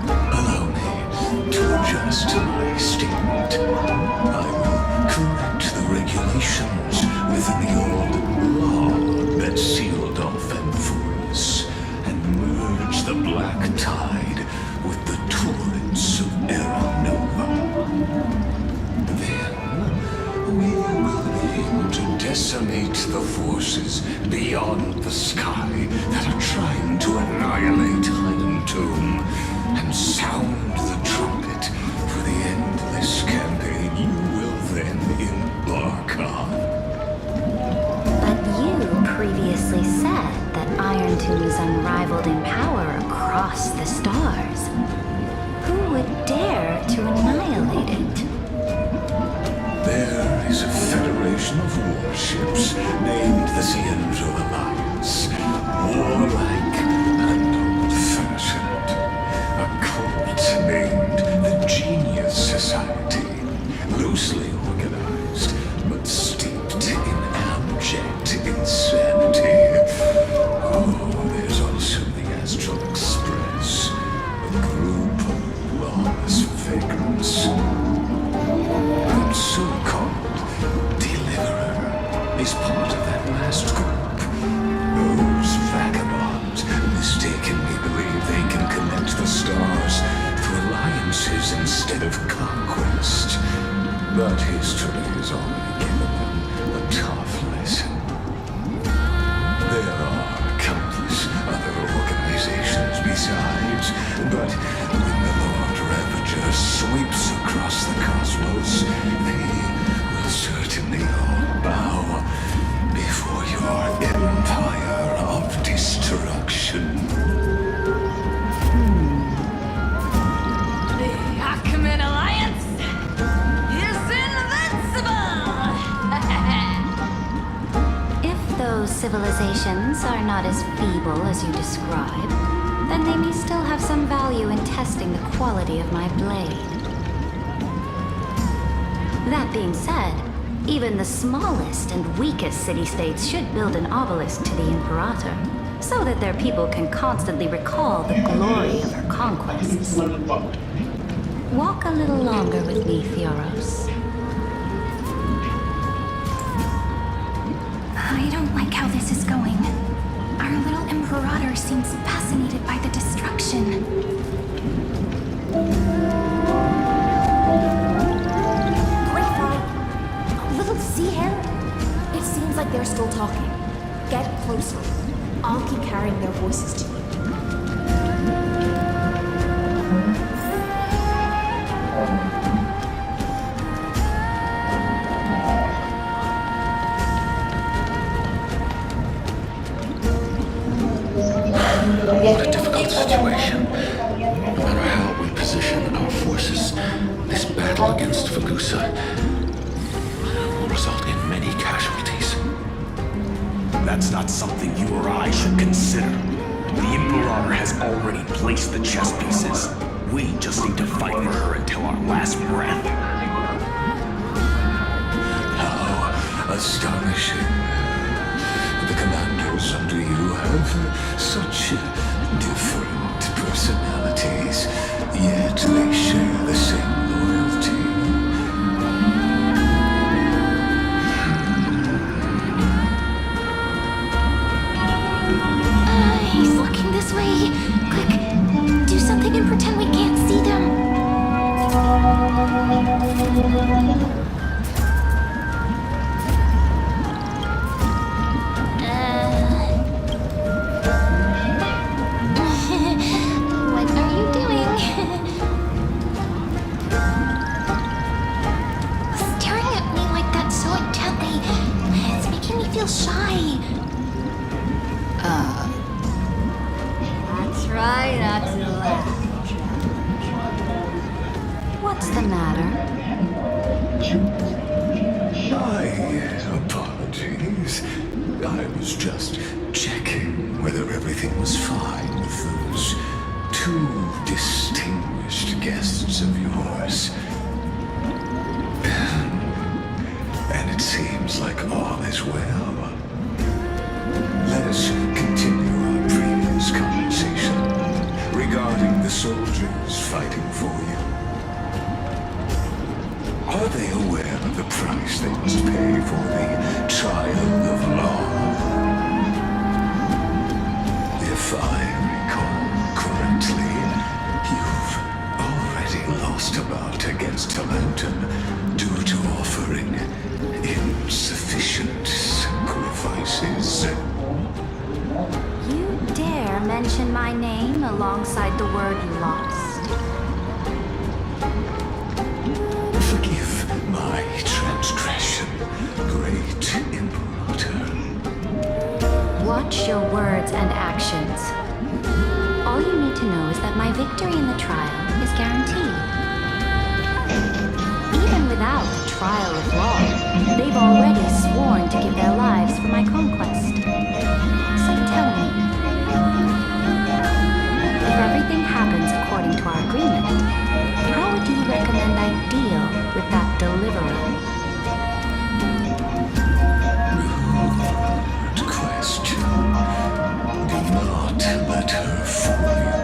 Allow me to adjust my statement. I will correct the regulations within the old law that sealed off Amphorius and merge the black tide with the to decimate the forces beyond the sky that are trying to annihilate Highland Tomb and sound the trumpet for the endless campaign you will then embark on. But you previously said that Iron Tomb is unrivaled in power across the stars. Who would dare to annihilate it? There is a federation of warships named the Cienzo Alliance, warlike and old-fashioned. A cult named the Genius Society, loosely organized, but steeped in abject insanity. Oh, there's also the Astral Express, a group of lawless vagrants. The so-called Deliverer is part of that last group. Those vagabonds mistakenly believe they can connect the stars through alliances instead of conquest. But history has already given them a tough lesson. There are countless other organizations besides, but when the Lord Ravager sweeps across the cosmos, they will certainly all bow before your empire of destruction. The Ackman Alliance is invincible! If those civilizations are not as feeble as you describe, then they may still have some value in testing the quality of my blade. That being said, even the smallest and weakest city-states should build an obelisk to the Imperator, so that their people can constantly recall the glory of her conquests. Walk a little longer with me, Theoros. I don't like how this is going. Our little Imperator seems fascinated by the destruction. A little sea hare? It seems like they're still talking. Get closer. I'll keep carrying their voices to you. What a difficult situation. No matter how we position our forces, this battle against Fagusa will result in many casualties. That's not something you or I should consider. The Imperator has already placed the chess pieces. We just need to fight for her until our last breath. How astonishing. The commanders under you have such different personalities, yet they share the same loyalty. He's looking this way. Quick, do something and pretend we can't see them. What are you doing? Staring at me like that so intently, it's making me feel shy. Try not to laugh. What's the matter? My apologies. I was just checking whether everything was fine with those two distinguished guests of yours. And it seems like all is well. Let us continue our previous conversation regarding the soldiers fighting for you. Are they aware of the price they must pay for the trial of law? If I recall correctly, you've already lost a bout against Talanton due to offering insufficient mention my name alongside the word lost? Forgive my transgression, great Imperator. Watch your words and actions. All you need to know is that my victory in the trial is guaranteed. Even without the trial of law, they've already sworn to give their lives for my conquest. So tell me, if everything happens according to our agreement, how would you recommend I deal with that deliverer? Good question. Do not let her fool you.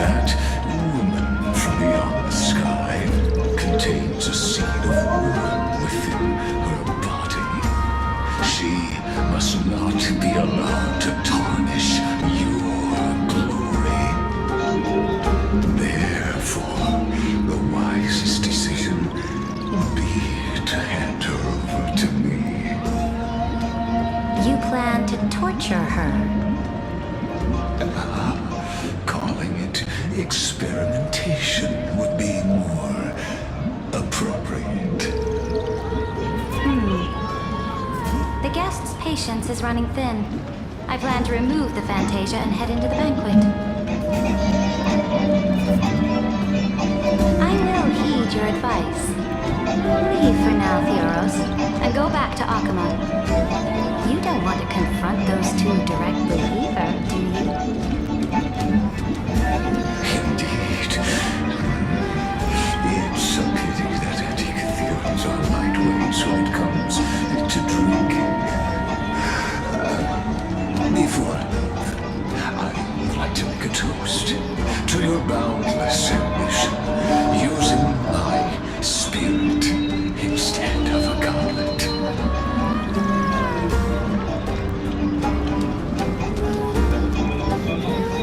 That woman from beyond the sky contains a seed of ruin within her body. She must not be allowed to tarnish your glory. Therefore, the wisest decision would be to hand her over to me. You plan to torture her? Calling it experimentation would be more appropriate. The guest's patience is running thin. I plan to remove the Fantasia and head into the banquet. I will heed your advice. Leave for now, Theoros, and go back to Akama. You don't want to confront those two directly either, do you? Indeed. It's a pity that antikytheros are lightweights when it comes to drinking. Before I leave, I'd like to make a toast to your boundless ambition, using my spirit instead of a goblet.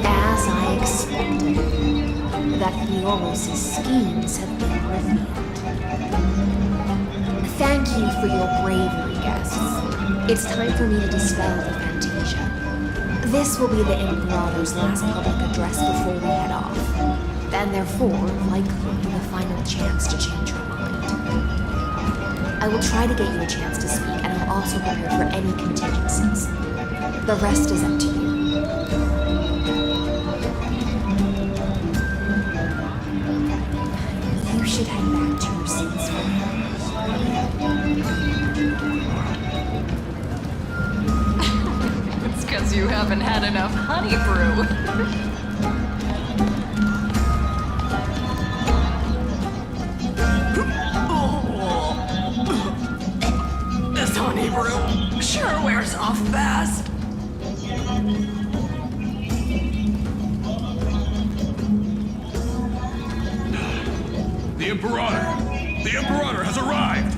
As I expected, that Theoros' schemes have been revealed. Thank you for your bravery, guests. It's time for me to dispel the Fantasia. This will be the Imperator's last public address before we head off, and therefore, likely, the final chance to change her mind. I will try to get you a chance to speak, and I'll also prepare for any contingencies. The rest is up to you. You should head back to your seats for now. It's because you haven't had enough honey brew. This honey brew sure wears off fast. The Imperator! The Imperator has arrived!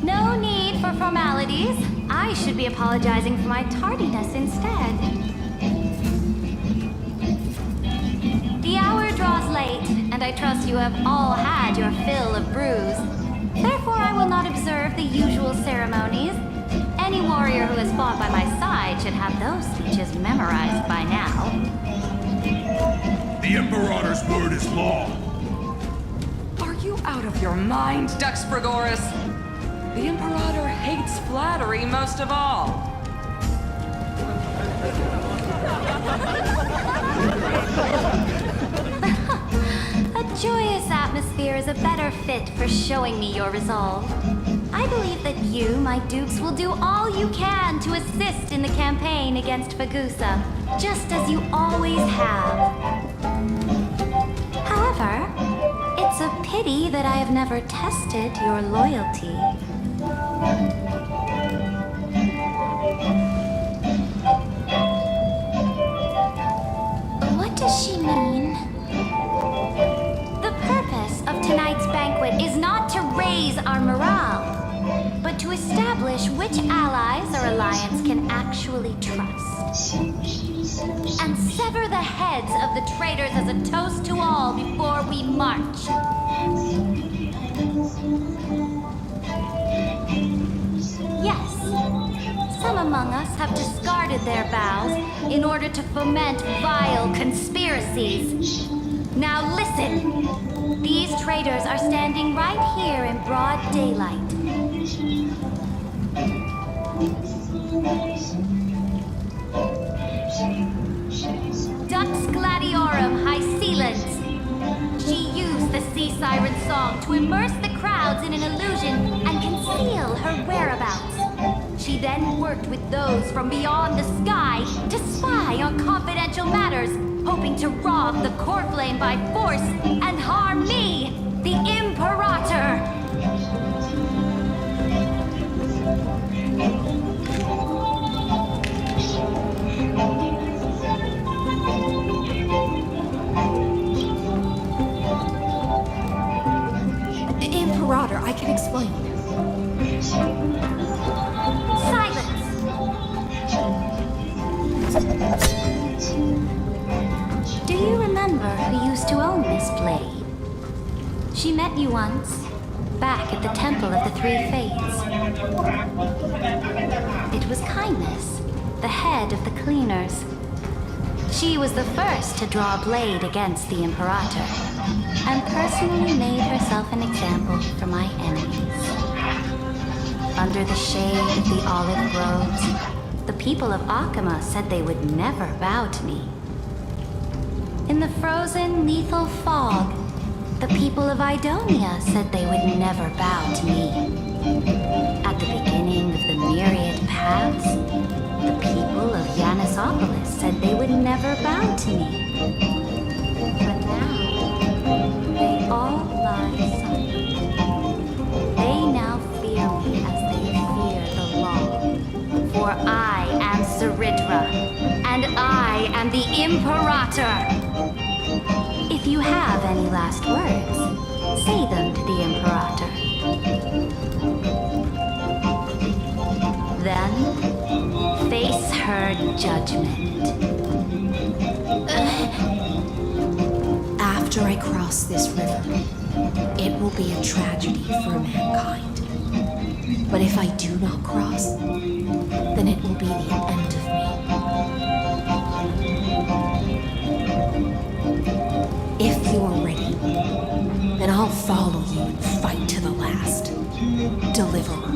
No need for formalities. I should be apologizing for my tardiness instead. The hour draws late, and I trust you have all had your fill of brews. Therefore, I will not observe the usual ceremonies. Any warrior who has fought by my side should have those speeches memorized by now. The Imperator's word is law! Are you out of your mind, Dux Frigoris? The Imperator hates flattery most of all. A joyous atmosphere is a better fit for showing me your resolve. I believe that you, my dukes, will do all you can to assist in the campaign against Fagusa, just as you always have. However, it's a pity that I have never tested your loyalty. What does she mean? The purpose of tonight's banquet is not to raise our morale, but to establish which allies our alliance can actually trust. And sever the heads of the traitors as a toast to all before we march. Yes, Some among us have discarded their vows in order to foment vile conspiracies. Now listen! These traitors are standing right here in broad daylight. Dux Gladiorum Hycelens. She used the sea siren song to immerse the crowds in an illusion and conceal her whereabouts. She then worked with those from beyond the sky to spy on confidential matters, hoping to rob the core flame by force and harm me, the Imperator. Imperator, I can explain. Silence! Do you remember who used to own this blade? She met you once, back at the Temple of the Three Fates. It was Kindness, the head of the cleaners. She was the first to draw a blade against the Imperator, and personally made herself an example for my enemies. Under the shade of the olive groves, the people of Akama said they would never bow to me. In the frozen, lethal fog, the people of Idonia said they would never bow to me. At the beginning of the myriad paths, the people of Yanisopolis said they would never bow to me. But now, they all lie silent. They now fear me as they fear the law. For I am Saridra, and I am the Imperator. If you have any last words, say them to the Imperator. Then, face her judgment. After I cross this river, it will be a tragedy for mankind. But if I do not cross, then it will be the end of me. If you are ready, then I'll follow you and fight to the last. Deliverer.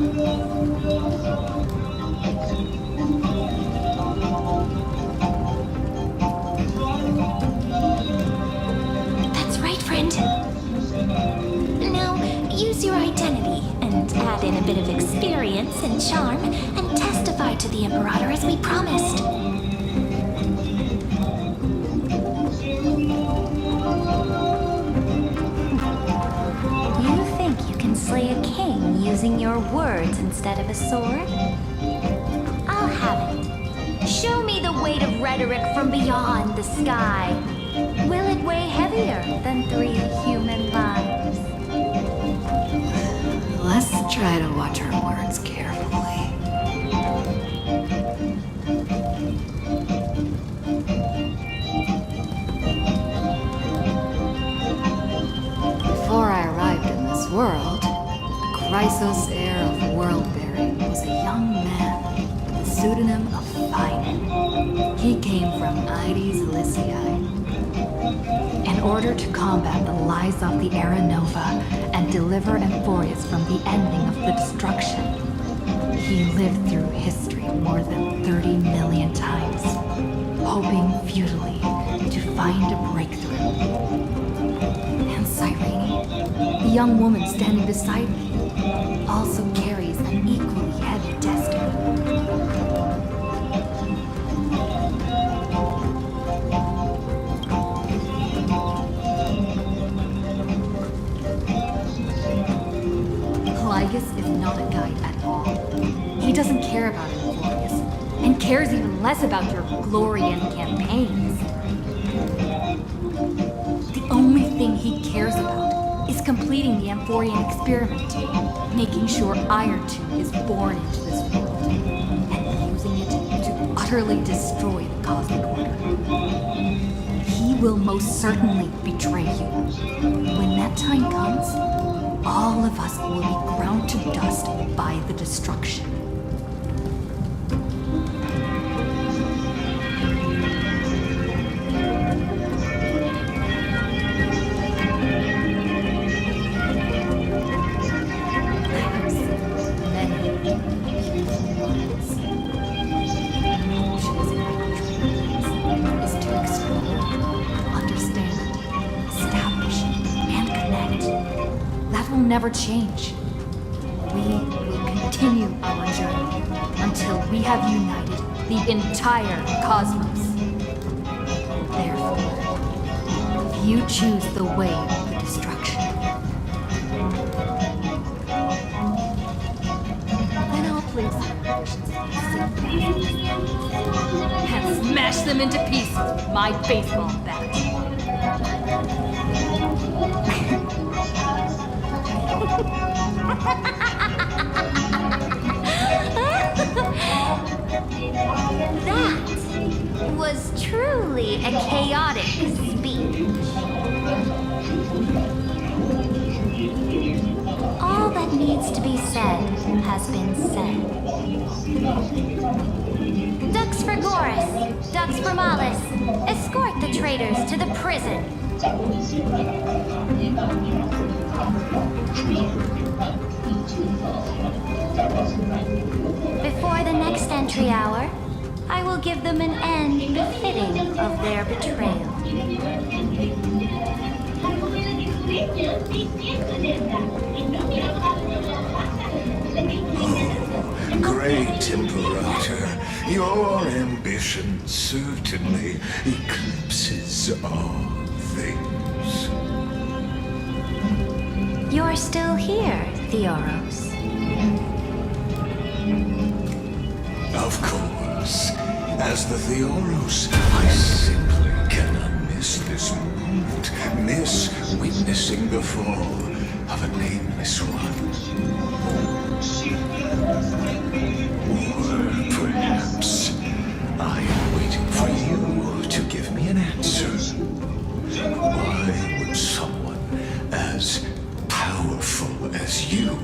That's right, friend. Now, use your identity and add in a bit of experience and charm and testify to the Imperator as we promised. You think you can slay a king using your words instead of a sword? I'll have it. Show me the weight of rhetoric from beyond the sky. Will it weigh heavier than 3 human lives? Let's try to watch our words carefully. Before I arrived in this world, the Chrysos heir of Worldbearing was a young man with the pseudonym of Finan. He came from Ides Lyciae. In order to combat the lies of the Era Nova and deliver Amphorius from the ending of the destruction, he lived through history more than 30 million times, hoping futilely to find a breakthrough. And Cyrene, the young woman standing beside me, also carries an equally heavy destiny. Lygus is not a guide at all. He doesn't care about Amphorius, and cares even less about your glory and campaigns. The only thing he cares about is completing the Amphorian experiment, making sure Iron-Tune is born into this world, and using it to utterly destroy the Cosmic Order. He will most certainly betray you. When that time comes, all of us will be ground to dust by the destruction. never change. We will continue our journey until we have united the entire cosmos. Therefore, if you choose the way of destruction, then I'll place and smash them into pieces with my baseball bat. That was truly a chaotic speech. All that needs to be said has been said. Dux for Goris, Dux for Malus, escort the traitors to the prison. Before the next entry hour, I will give them an end befitting of their betrayal. Oh, great Imperator, your ambition certainly eclipses all things. You're still here, Theoros. Of course. As the Theoros, I simply cannot miss this moment, miss witnessing the fall of a nameless one. Or perhaps I am waiting for you to give me an answer. Why would someone as powerful as you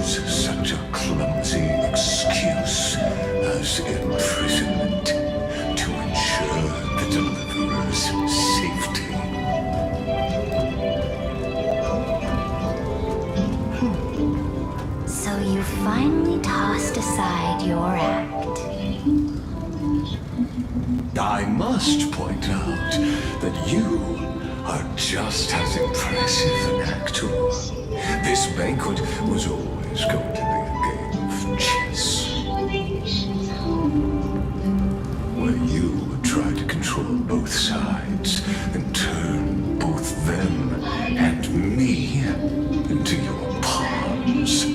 such a clumsy excuse as imprisonment to ensure the deliverer's safety? So you finally tossed aside your act. I must point out that you are just as impressive an actor. This banquet was always going to be a game of chess, where you would try to control both sides and turn both them and me into your pawns.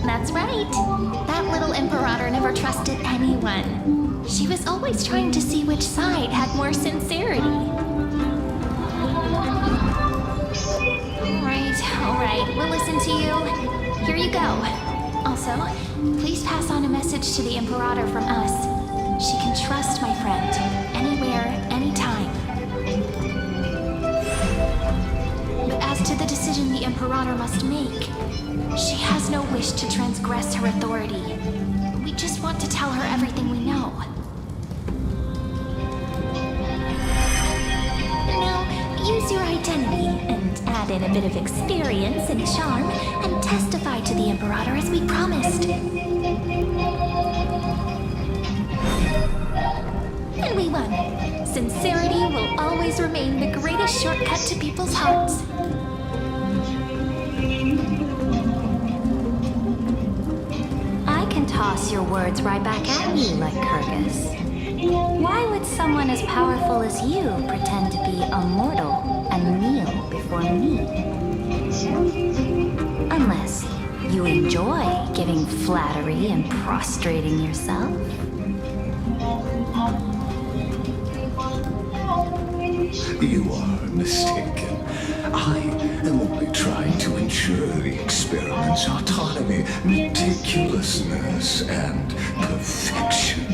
That's right. That little Imperator never trusted anyone. She was always trying to see which side had more sincerity. All right, we'll listen to you. Here you go. Also, please pass on a message to the Imperator from us. She can trust my friend, anywhere, anytime. But as to the decision the Imperator must make, she has no wish to transgress her authority. We just want to tell her everything we know. Now, use your identity and add in a bit of experience and charm and testify to the Imperator as we promised. And we won. Sincerity will always remain the greatest shortcut to people's hearts. Toss your words right back at you, like Kyrgyz. Why would someone as powerful as you pretend to be a mortal and kneel before me? Unless you enjoy giving flattery and prostrating yourself. You are mistaken. I am only trying to ensure the experiment's autonomy, meticulousness, and perfection,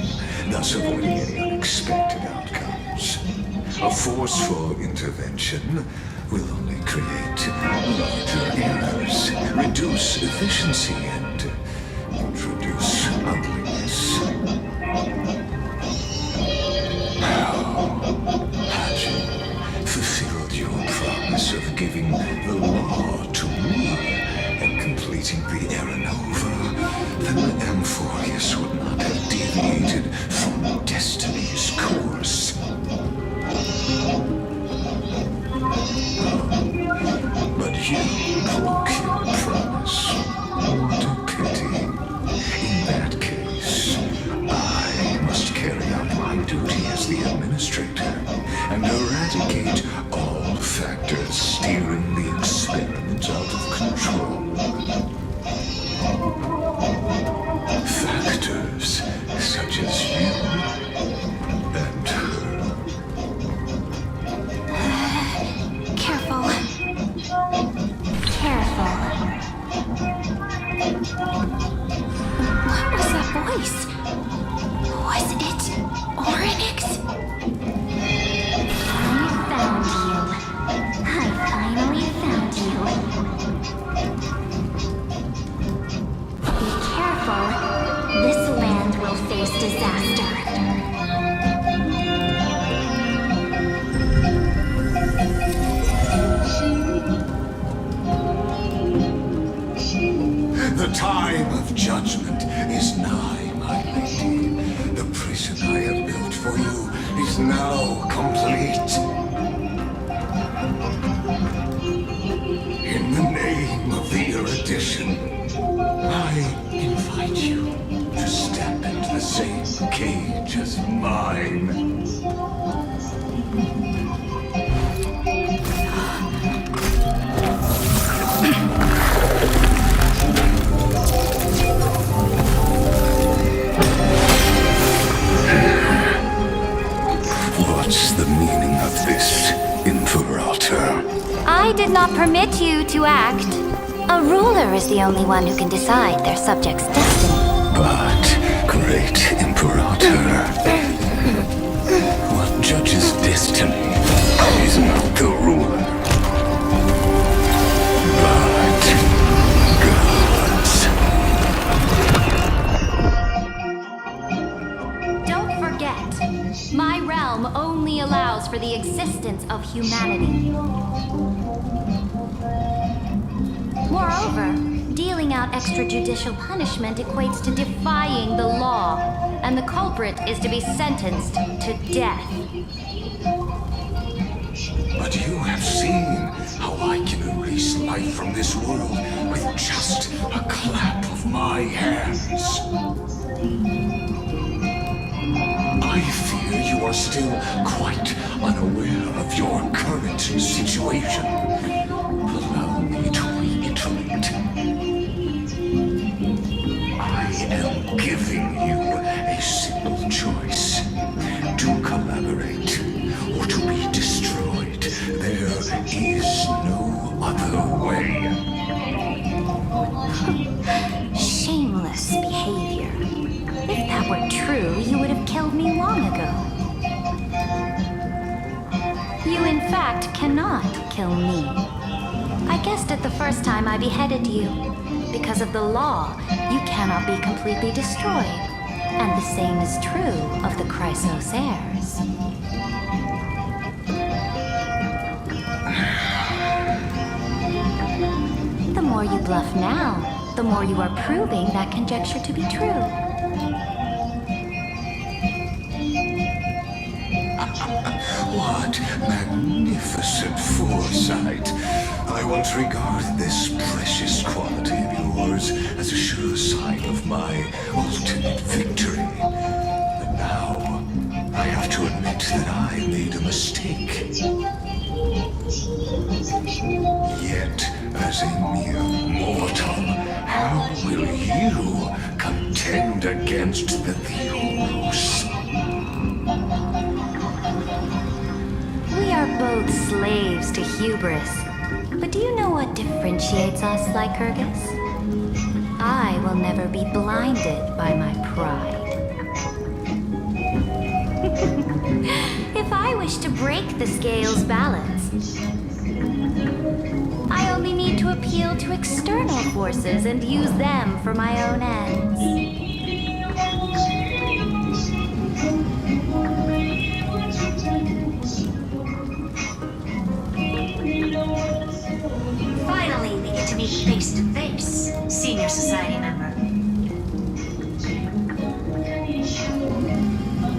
thus avoiding any unexpected outcomes. A forceful intervention will only create larger errors, reduce efficiency, and introduce ugliness. Fulfilled your promise of giving the law to me and complete completing the Aranova, then Amphorius would not have deviated from destiny's course. But you broke your promise. What a pity. In that case, I must carry out my duty as the administrator and eradicate all factors steering the experiment out of control. Factors such as you and her. Careful. Careful. What was that voice? Was it Oryx? I found you. I finally found you. Be careful. This land will face disaster. The time of judgment is nigh, my lady. The prison I have built for you is now complete. In the name of the erudition, I invite you to step into the same cage as mine. What's the meaning of this, Imperator? I did not permit you to act. A ruler is the only one who can decide their subject's destiny. But, great Imperator, what judges destiny is not the ruler, but gods. Don't forget, my realm only allows for the existence of humanity. Moreover, dealing out extrajudicial punishment equates to defying the law, and the culprit is to be sentenced to death. But you have seen how I can erase life from this world with just a clap of my hands. I fear you are still quite unaware of your current situation. Allow me to reiterate. I am giving you a simple choice. To collaborate or to be destroyed. There is no other way. Shameless behavior. If that were true, you would have killed me long ago. You, in fact, cannot kill me. I guessed it the first time I beheaded you. Because of the law, you cannot be completely destroyed. And the same is true of the Chrysos heirs. The more you bluff now, the more you are proving that conjecture to be true. What magnificent foresight. I once regarded this precious quality of yours as a sure sign of my ultimate victory. But now, I have to admit that I made a mistake. Yet, as a mere mortal, how will you contend against the Theos? We are both slaves to hubris. But do you know what differentiates us, Lycurgus? I will never be blinded by my pride. If I wish to break the scale's balance, I only need to appeal to external forces and use them for my own ends. Finally, we get to meet face to face. Senior Society member.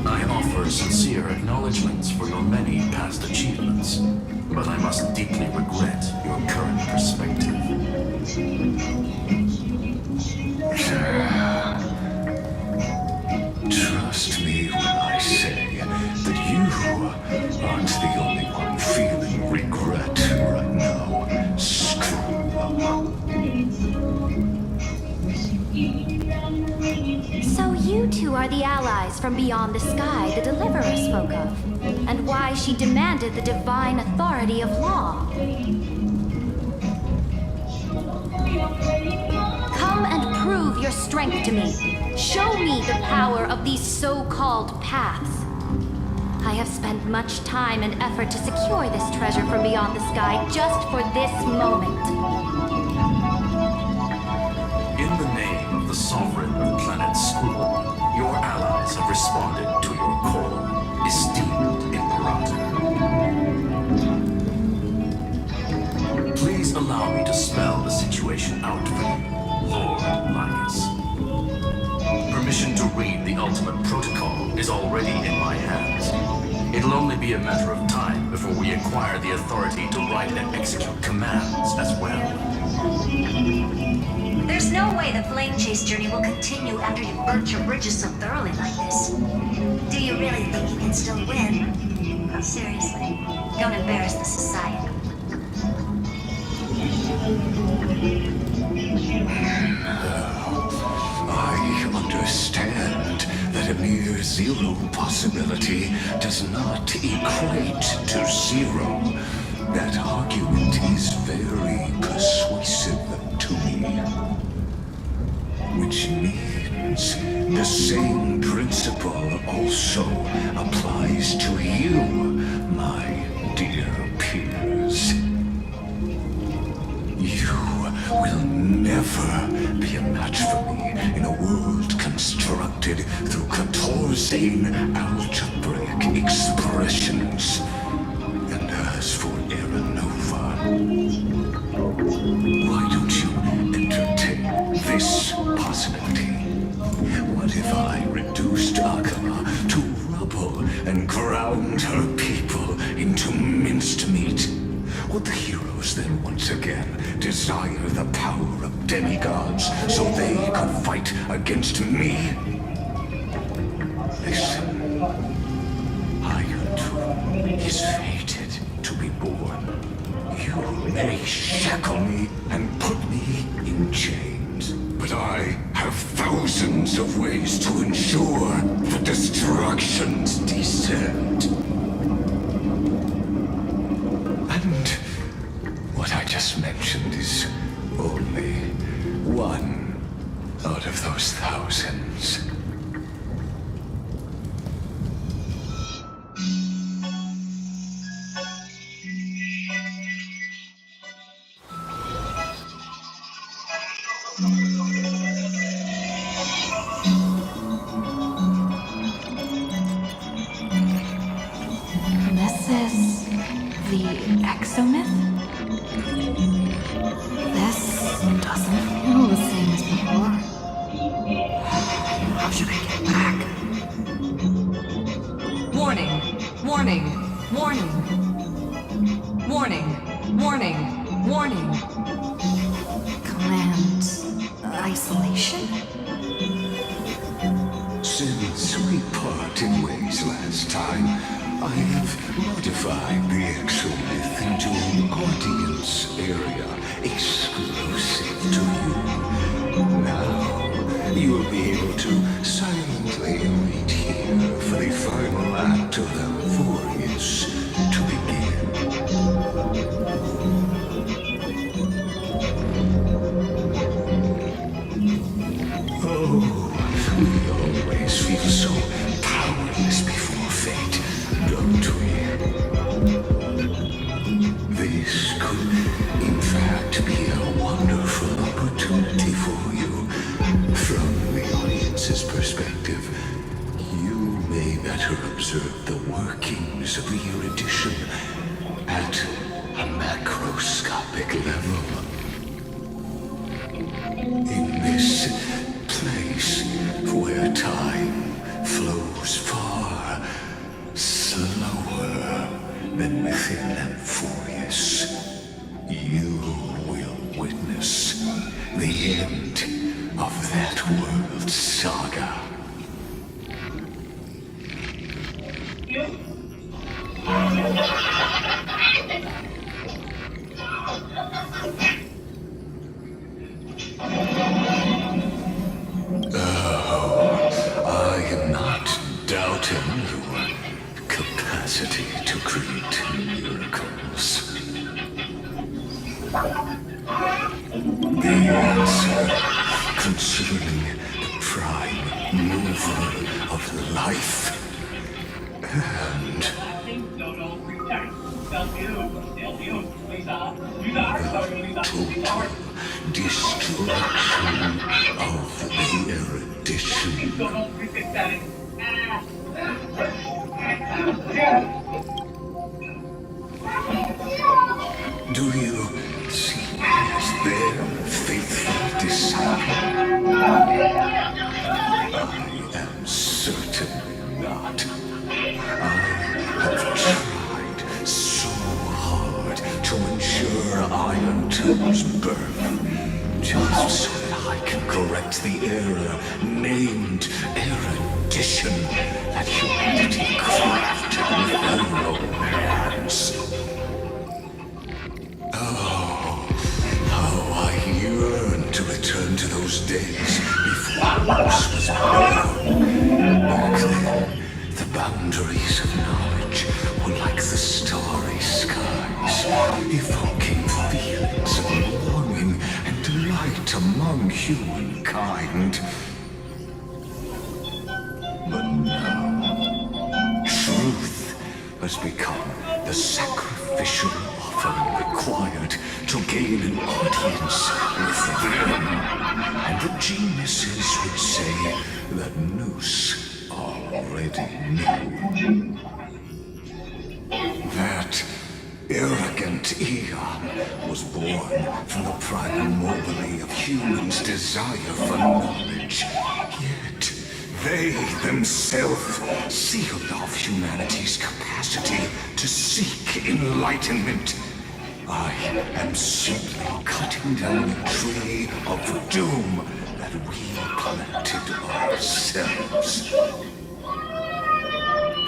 I offer sincere acknowledgments for your many past achievements, but I must deeply regret your current perspective. Trust me when I say that you aren't the only one feeling regret right now. Screw them. So you two are the allies from beyond the sky the Deliverer spoke of, and why she demanded the divine authority of law. Come and prove your strength to me. Show me the power of these so-called paths. I have spent much time and effort to secure this treasure from beyond the sky just for this moment. In the name of the sovereign of the planet School, your allies have responded to your call, esteemed Imperator. Please allow me to spell the situation out for you, Lord Lycus. Permission to read the ultimate protocol is already in my hands. It'll only be a matter of time before we acquire the authority to write and execute commands as well. There's no way the flame chase journey will continue after you've burnt your bridges so thoroughly like this. Do you really think you can still win? Oh, seriously, don't embarrass the society. I understand that a mere zero possibility does not equate to zero. That argument is very persuasive to me. Which means the same principle also applies to you, my dear peers. You will never be a match for me in a world constructed through 14 algebraic expressions. And as for Aranova, why don't you entertain this possibility? What if I reduced Akama to rubble and ground her people into minced meat? Would the heroes then once again desire the power of demigods so they could fight against me? Listen, Iron Tomb is fated to be born. You may shackle me and put me in chains, but I have thousands of ways to ensure the destruction's descent. And what I just mentioned is only one out of those thousands. This is the exomyth? This doesn't feel the same as before. How should I get back? Warning! Warning! Warning! Warning! Warning! Warning! Command isolation? Since we parted ways last time, I have modified the exomyth into an audience area exclusive to you. Now, you will be able to silently wait here for the final act of the Furious to begin. Oh, we always feel so powerless before fate, don't we? This could, in fact, be a wonderful opportunity for you. From the audience's perspective, you may better observe the workings of the erudition at a macroscopic level. end of that world's saga. I am not doubting your capacity to create miracles. The answer concerning the prime mover of life and the total destruction of the erudition. Do you see me as their faithful disciple? I am certainly not. I have tried so hard to ensure Iron Two's birth, just so that I can correct the error named erudition that humanity crafted with their own hands. How I yearn to return to those days before Rose was born. Back then, the boundaries of knowledge were like the starry skies, evoking feelings of longing and delight among humankind. But now, truth has become the sacrificial offering required to gain an audience with them. And the geniuses would say that Noose already knew. That arrogant Eon was born from the primal mobile of humans' desire for knowledge. Yet they themselves sealed off humanity's capacity to seek enlightenment. I am simply cutting down the tree of doom that we planted ourselves.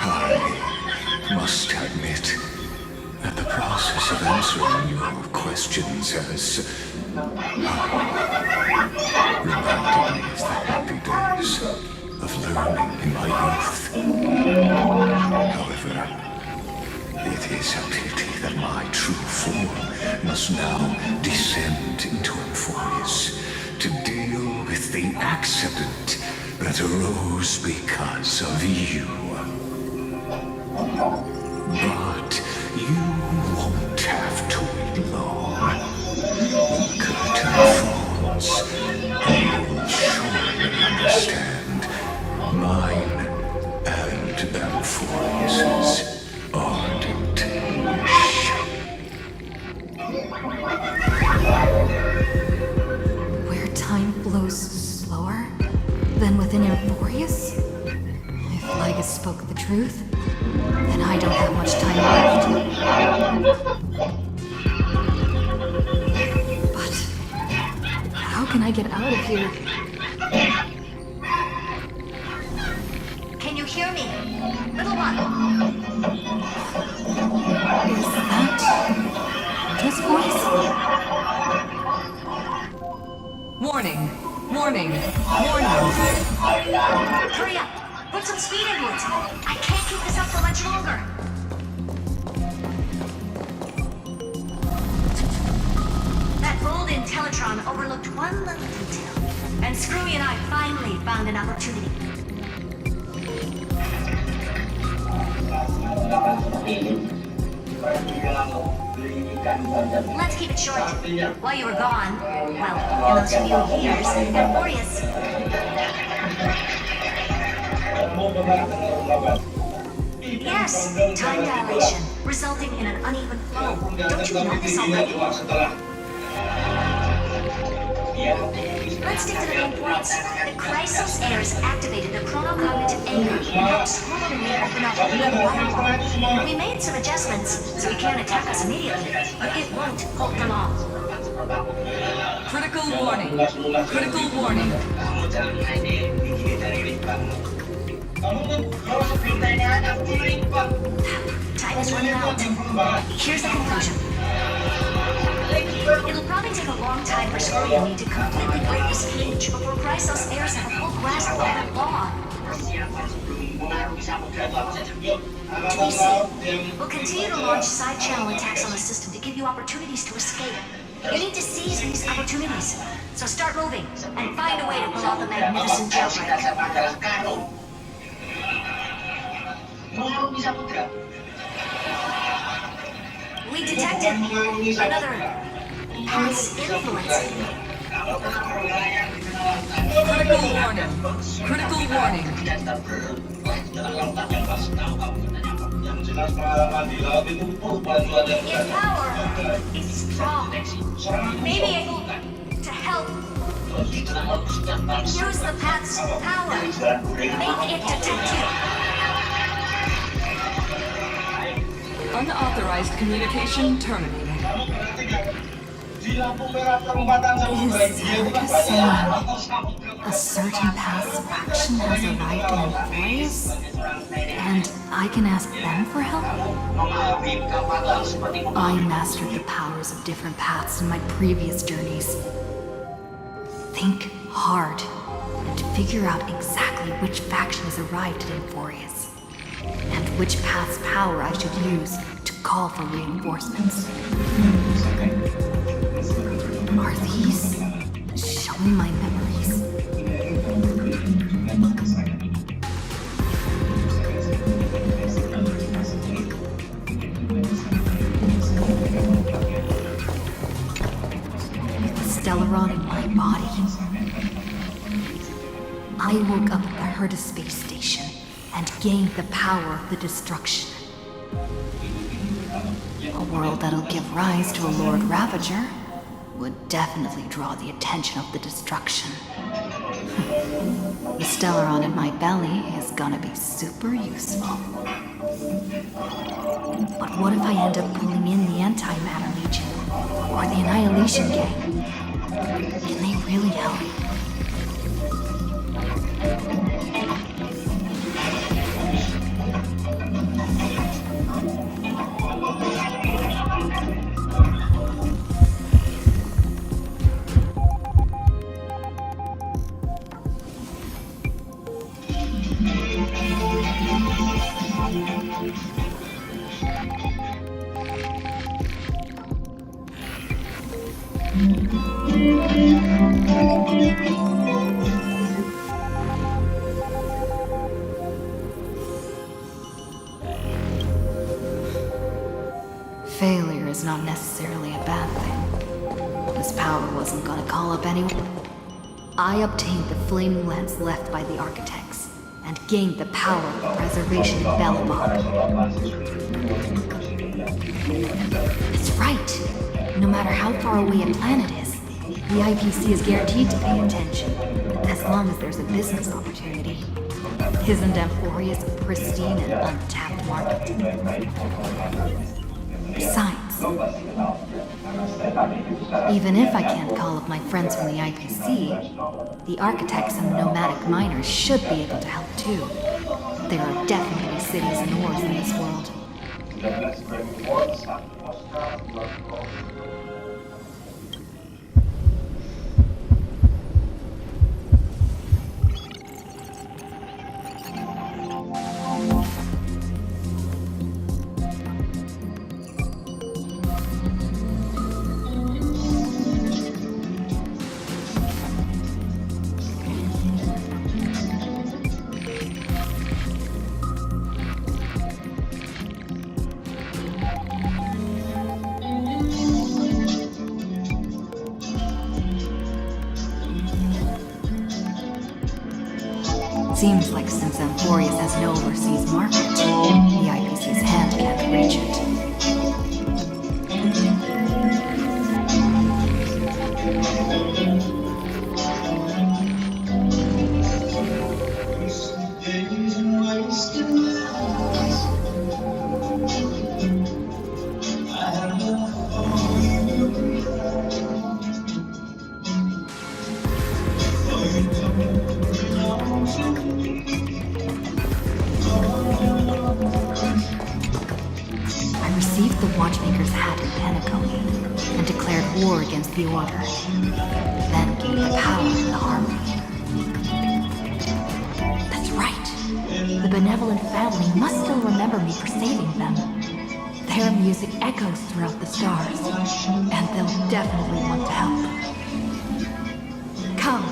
I must admit that the process of answering your questions has reminded me of the happy days of learning in my youth. However, it is a pity that my true form must now descend into Euphorius to deal with the accident that arose because of you. But you won't have to wait long. When the curtain falls, you will surely understand mine and Euphorius's ardent wish. Where time flows slower than within Euphorius? If Lygus spoke the truth, then I don't have much time left. But how can I get out of here? Can you hear me? Little one. Is that his voice? Warning! Warning! Warning! Hurry up! Put some speed into it! I can't keep this up for much longer! That old Intellitron overlooked one little detail, and Screwy and I finally found an opportunity. Let's keep it short. While you were gone, well, in those few years, Euphorius... Yes, time dilation, resulting in an uneven flow. Don't you know this already? Let's stick to the main points. The crisis heirs activated the chronocognitive anchor, now slowly open up another firewall. We made some adjustments, so he can't attack us immediately, but it won't hold for long. Critical Critical warning. Critical warning. Time is running out. Here's the conclusion. It'll probably take a long time for Scroll and me to completely break this cage before Chrysos heirs have a full grasp of that law. To be safe, we'll continue to launch side-channel attacks on the system to give you opportunities to escape. You need to seize these opportunities, so start moving and find a way to pull off the magnificent jailbreak. We detected another past influence. Critical warning. Critical warning. Its power is strong. Maybe able to help use the path's power. Make it detect you. Unauthorized communication terminated. Is Zerga saying a certain past faction has arrived in Emporius? And I can ask them for help? I mastered the powers of different paths in my previous journeys. Think hard and figure out exactly which faction has arrived at Emporius, and which path's power I should use to call for reinforcements. Are these showing my memories? With the Stellaron in my body, I woke up at the Herta space station and gained the power of the destruction. A world that'll give rise to a Lord Ravager would definitely draw the attention of the destruction. The Stellaron in my belly is gonna be super useful. But what if I end up pulling in the Antimatter Legion or the Annihilation Gang? Can they really help? Failure is not necessarily a bad thing. This power wasn't gonna call up anyone. I obtained the flaming lance left by the architects, and gained the power of the preservation of Belobog. It's right. No matter how far away a planet is, the IPC is guaranteed to pay attention, as long as there's a business opportunity. Isn't Emporius a pristine and untapped market? Besides, even if I can't call up my friends from the IPC, the architects and the nomadic miners should be able to help too. There are definitely cities and wars in this world. Seems like since Emporius has no overseas market, the IPC's hand can't reach it. war against the Order, then gained the power of the Harmony. That's right. The benevolent family must still remember me for saving them. Their music echoes throughout the stars, and they'll definitely want to help. Come,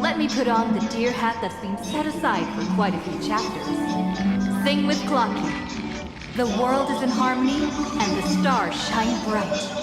let me put on the deer hat that's been set aside for quite a few chapters. Sing with Clocky. The world is in harmony, and the stars shine bright.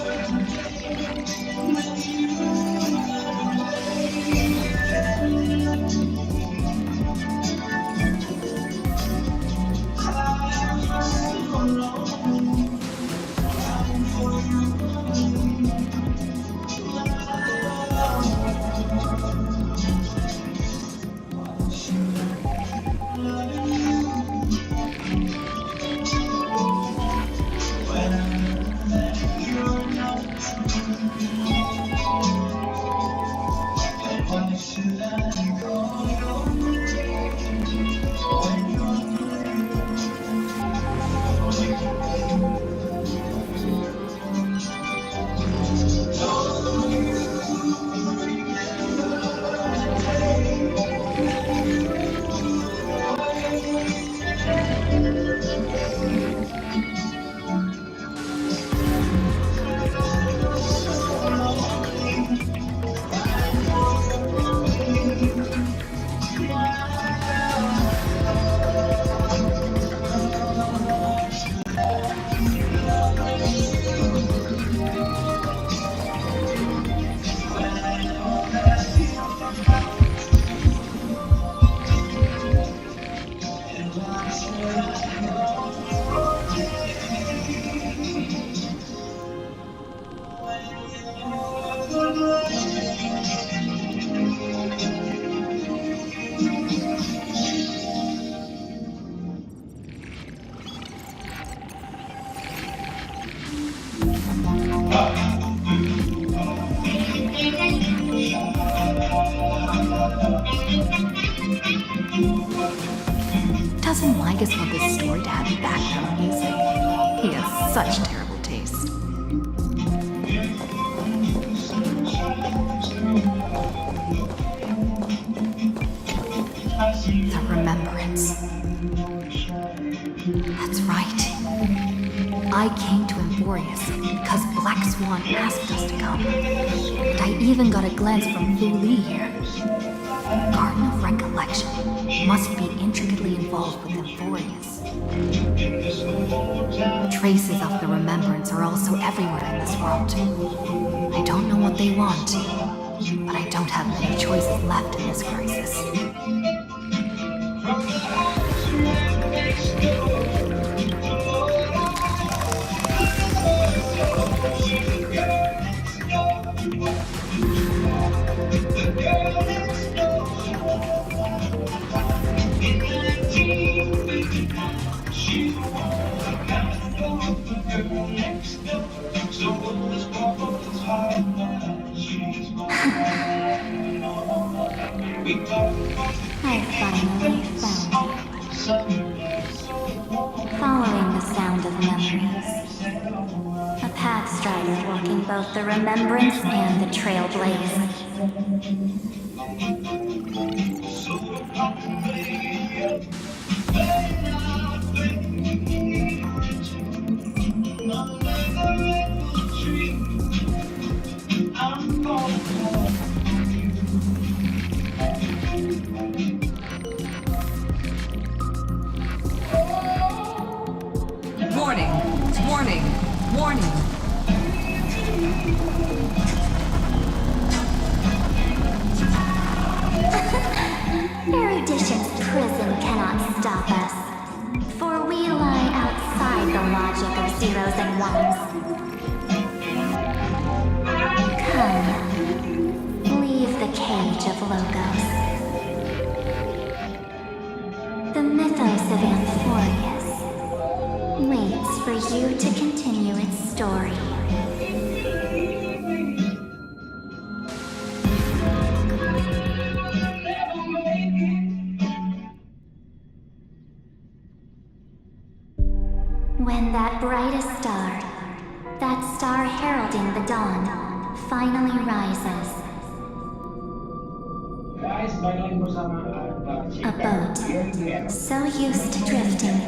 Doesn't Ligus want this story to have background music? He has such terrible taste. The Remembrance. That's right. I came to Emphorius because Black Swan asked us to come. And I even got a glance from Fu Li here. Garden of Recollection must be intricately involved with Emphorius. Traces of the Remembrance are also everywhere in this world. I don't know what they want, but I don't have many choices left in this crisis. I finally found you. Following the sound of memories. A path strider walking both the Remembrance and the Trailblaze. Warning! Warning! Warning! Erudition's prison cannot stop us, for we lie outside the logic of zeros and ones. Come, leave the cage of Logos. The mythos of Amphorius waits for you to continue its story. When that brightest star, that star heralding the dawn, finally rises. A boat, so used to drifting,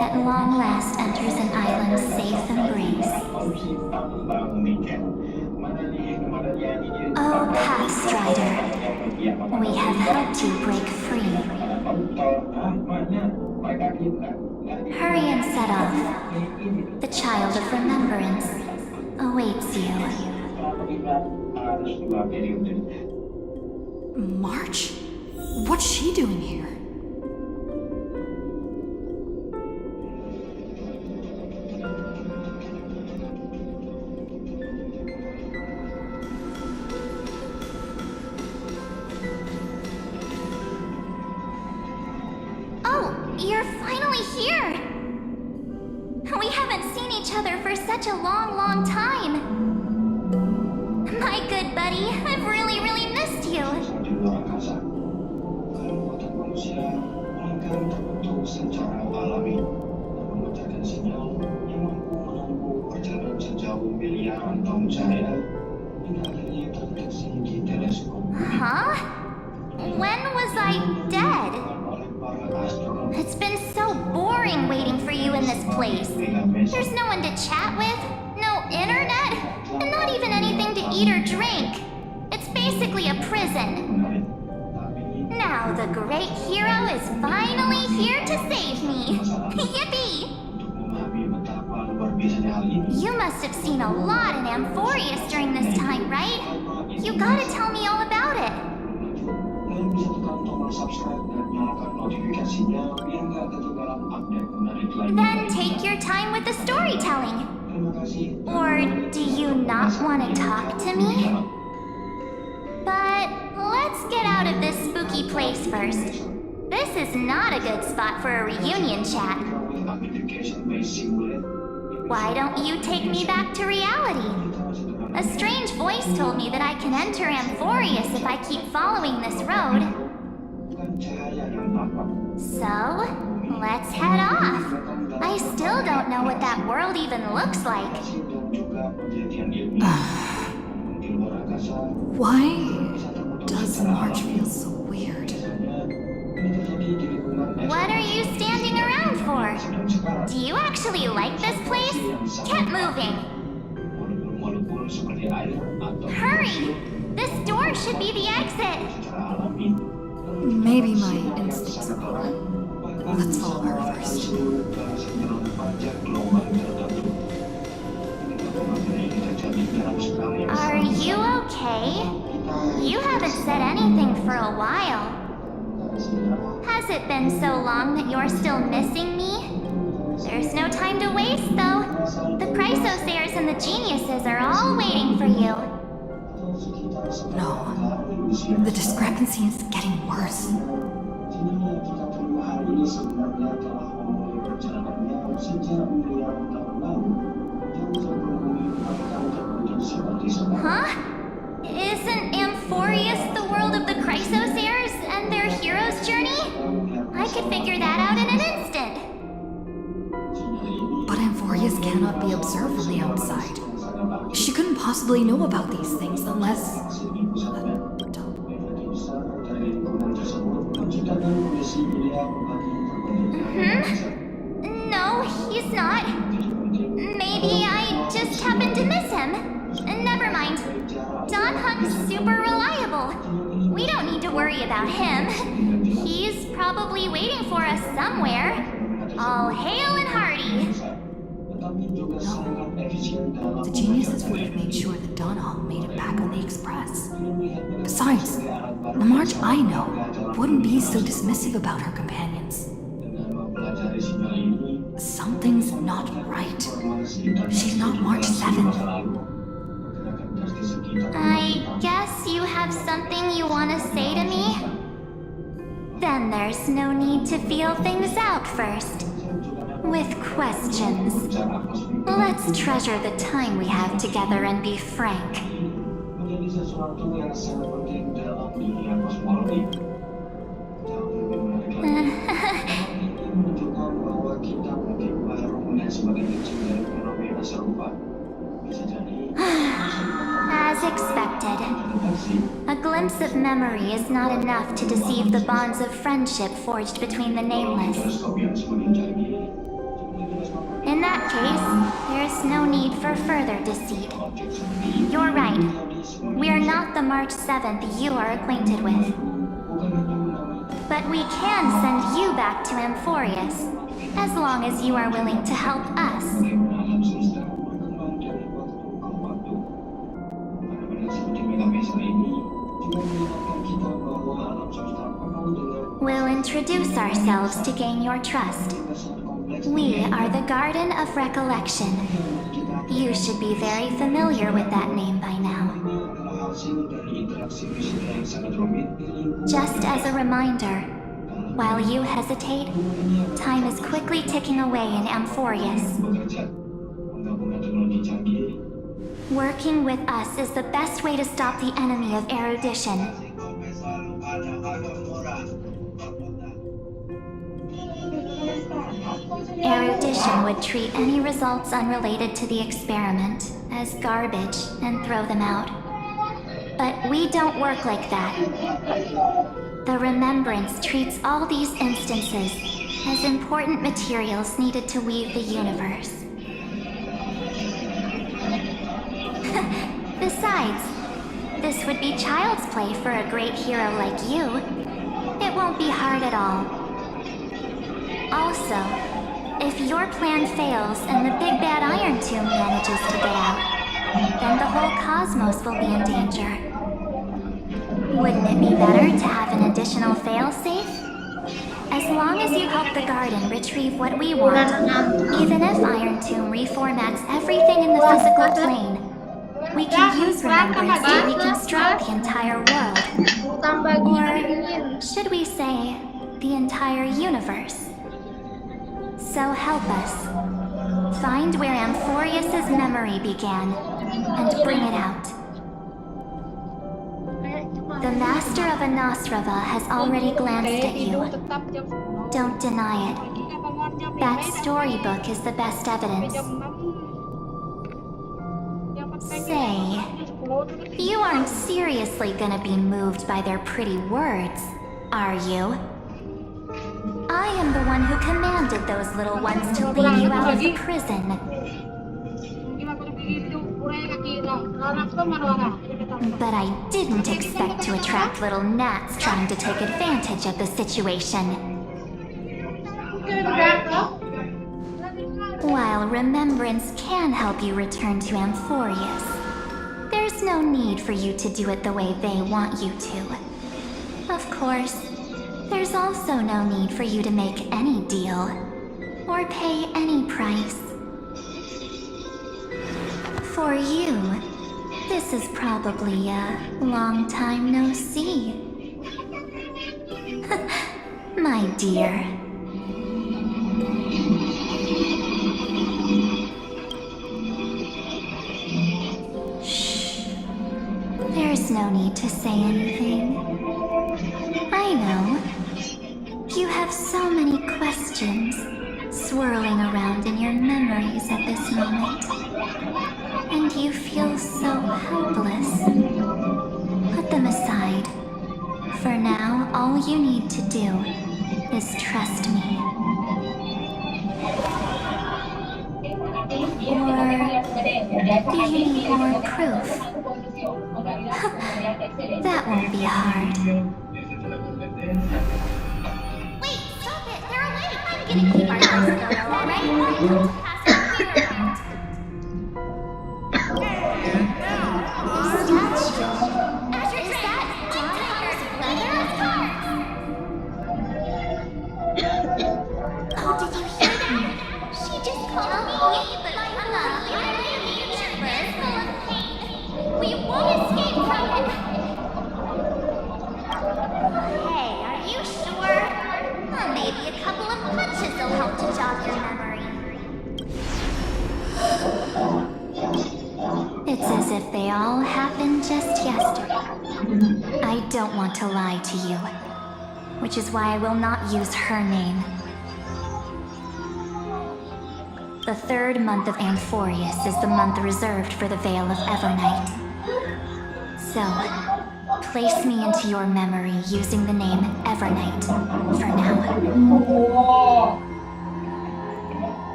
at long last enters an island safe embrace. Oh, Pathstrider, we have helped you break free. Hurry and set off. The child of remembrance awaits you. March? What's she doing here? Oh, you're finally here! We haven't seen each other for such a long, long time. My good buddy, I've really, really missed you. Huh? When was I dead? It's been so boring waiting for you in this place. There's no one to chat with, no internet, and not even anything to eat or drink. It's basically a prison. Now the great hero is finally here to save me. Yippee! You must have seen a lot in Amphorius during this time, right? You gotta tell me all about it. Then take your time with the storytelling. Or do you not want to talk to me? But let's get out of this spooky place first. This is not a good spot for a reunion chat. Why don't you take me back to reality? A strange voice told me that I can enter Amphorius if I keep following this road. So, let's head off. I still don't know what that world even looks like. Why does March feel so weird? What are you standing around for? Do you actually like this place? Get moving. Hurry! This door should be the exit. Maybe my instincts are wrong. Let's follow her first. Are you okay? You haven't said anything for a while. Has it been so long that you're still missing me? There's no time to waste, though. The Chrysosayers and the Geniuses are all waiting for you. No. The discrepancy is getting worse. Huh? Isn't Amphorius the world of the Chrysosayers and their hero's journey? I could figure that out in an instant. But Amphorius cannot be observed from the outside. She couldn't possibly know about these things unless... No, he's not. Maybe I just happened to miss him. Never mind. Don Hunk's super reliable. We don't need to worry about him. He's probably waiting for us somewhere. All hail and hearty. No. The Geniuses would have made sure that Don Hunk made it back on the Express. Besides, the March I know wouldn't be so dismissive about her companions. Something's not right. She's not March 7. I guess you have something you want to say to me? Then there's no need to feel things out first. With questions. Let's treasure the time we have together and be frank. As expected. A glimpse of memory is not enough to deceive the bonds of friendship forged between the nameless. In that case, there is no need for further deceit. You're right. We are not the March 7th you are acquainted with. But we can send you back to Amphorius, as long as you are willing to help us. We'll introduce ourselves to gain your trust. We are the Garden of Recollection. You should be very familiar with that name by now. Just as a reminder, while you hesitate, time is quickly ticking away in Amphorius. Working with us is the best way to stop the enemy of erudition. Erudition would treat any results unrelated to the experiment as garbage and throw them out. But we don't work like that. The Remembrance treats all these instances as important materials needed to weave the universe. Besides, this would be child's play for a great hero like you. It won't be hard at all. Also, if your plan fails and the big bad Iron Tomb manages to get out, then the whole cosmos will be in danger. Wouldn't it be better to have an additional failsafe? As long as you help the Garden retrieve what we want, even if Iron Tomb reformats everything in the physical plane, we can use Remembrance to reconstruct the entire world. Or should we say, the entire universe? So help us. Find where Amphorius' memory began, and bring it out. The Master of Anosrava has already glanced at you. Don't deny it. That storybook is the best evidence. Say, you aren't seriously gonna be moved by their pretty words, are you? I am the one who commanded those little ones to lead you out of the prison. But I didn't expect to attract little gnats trying to take advantage of the situation. While Remembrance can help you return to Amphorius, there's no need for you to do it the way they want you to. Of course, there's also no need for you to make any deal, or pay any price. For you, this is probably a long time no see. My dear. Shh. There's no need to say anything. I know. You have so many questions swirling around in your memories at this moment. And you feel so helpless. Put them aside. For now, all you need to do is trust me. Or do you need more proof? That won't be hard. Wait, stop it! They're awake! I'm gonna keep our lights going, alright? It's as if they all happened just yesterday. I don't want to lie to you, which is why I will not use her name. The third month of Amphorius is the month reserved for the Veil of Evernight. So, place me into your memory using the name Evernight for now.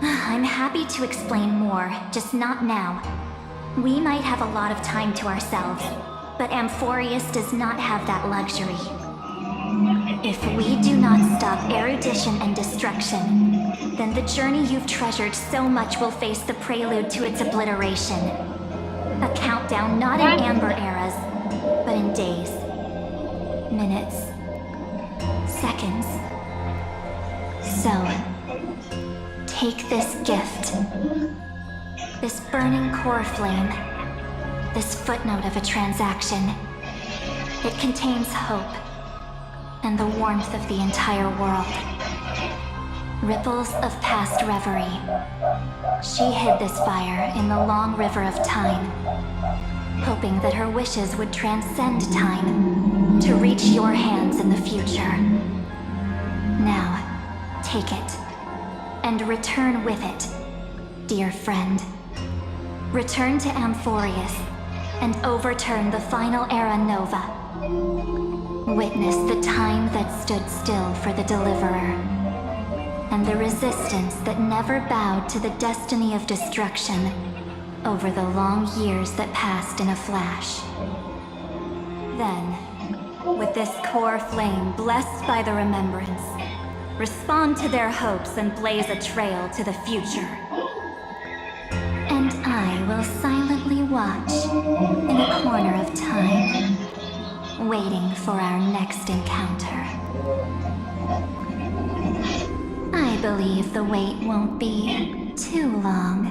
I'm happy to explain more, just not now. We might have a lot of time to ourselves, but Amphorius does not have that luxury. If we do not stop erudition and destruction, then the journey you've treasured so much will face the prelude to its obliteration. A countdown not in amber eras, but in days, minutes, seconds. So, take this gift. This burning core flame. This footnote of a transaction. It contains hope and the warmth of the entire world. Ripples of past reverie. She hid this fire in the long river of time, hoping that her wishes would transcend time to reach your hands in the future. Now, take it, and return with it, dear friend. Return to Amphorius, and overturn the final era Nova. Witness the time that stood still for the Deliverer, and the resistance that never bowed to the destiny of destruction over the long years that passed in a flash. Then, with this core flame blessed by the remembrance, respond to their hopes and blaze a trail to the future. And I will silently watch in a corner of time, waiting for our next encounter. I believe the wait won't be too long.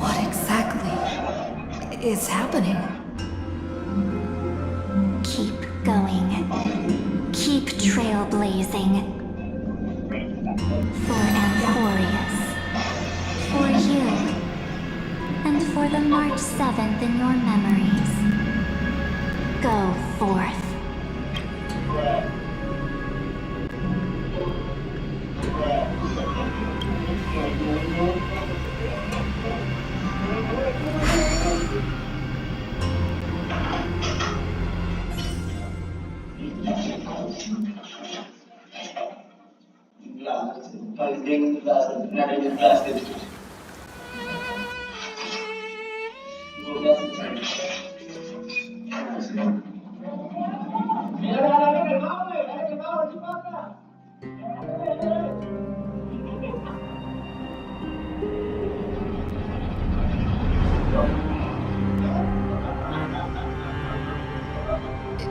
What exactly is happening? Keep going. Keep trailblazing. For Amphorius. For you. And for the March 7th in your memories. Go forth.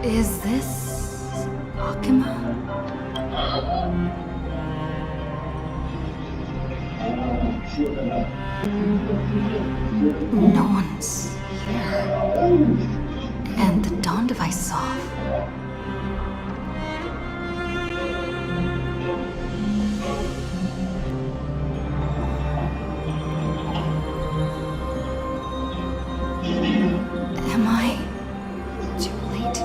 Is this Akima? No one's here. And the dawn device saw. Am I too late?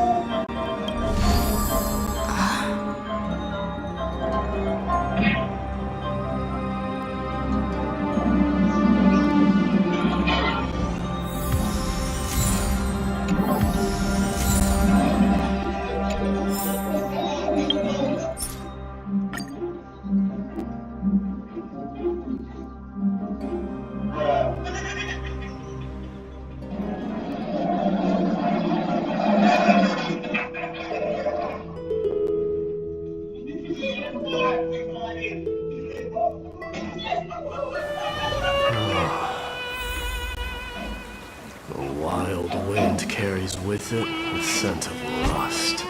The wild wind carries with it the scent of rust.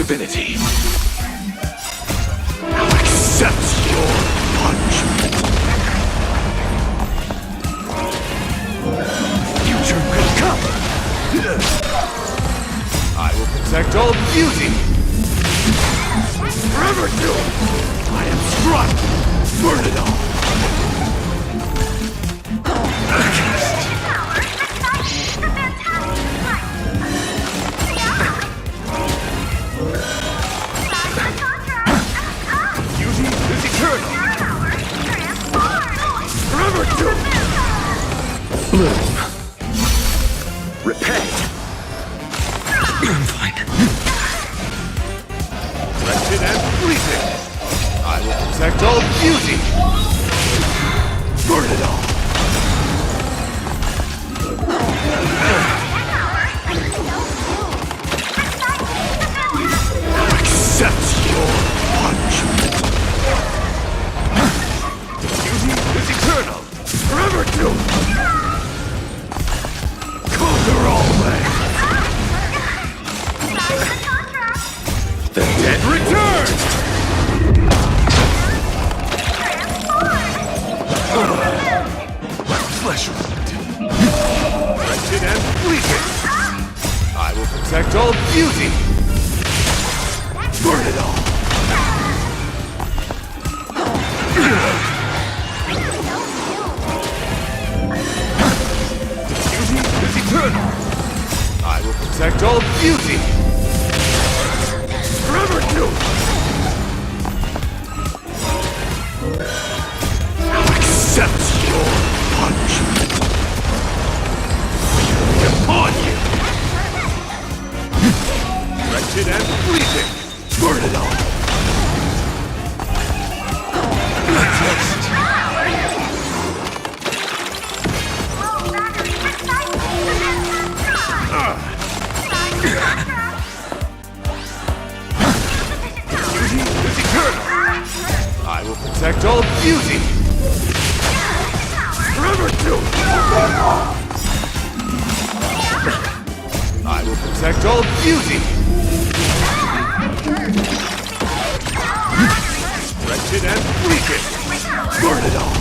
divinity. Now accept your punishment. Future will come. I will protect all beauty. Forever do. I am struck. Burn it all. Beauty is eternal. Forever do. Bloom. Repay. Fine. Wretched and fleeting. I will protect all beauty. Burn it all. Accept your punishment. Beauty is eternal. Forever doomed. Conquer all way. The dead return. Flesh wound. Wretched and fleeting. I will protect all beauty. Burn it all. Beauty is eternal. I will protect all beauty. Forever doomed. Now accept your punishment. Upon you. Wretched and fleeting. Burn it all. Beauty is eternal. I will protect all beauty. Forever doomed. I will protect all beauty. Wretched and fleeting. Burn it all.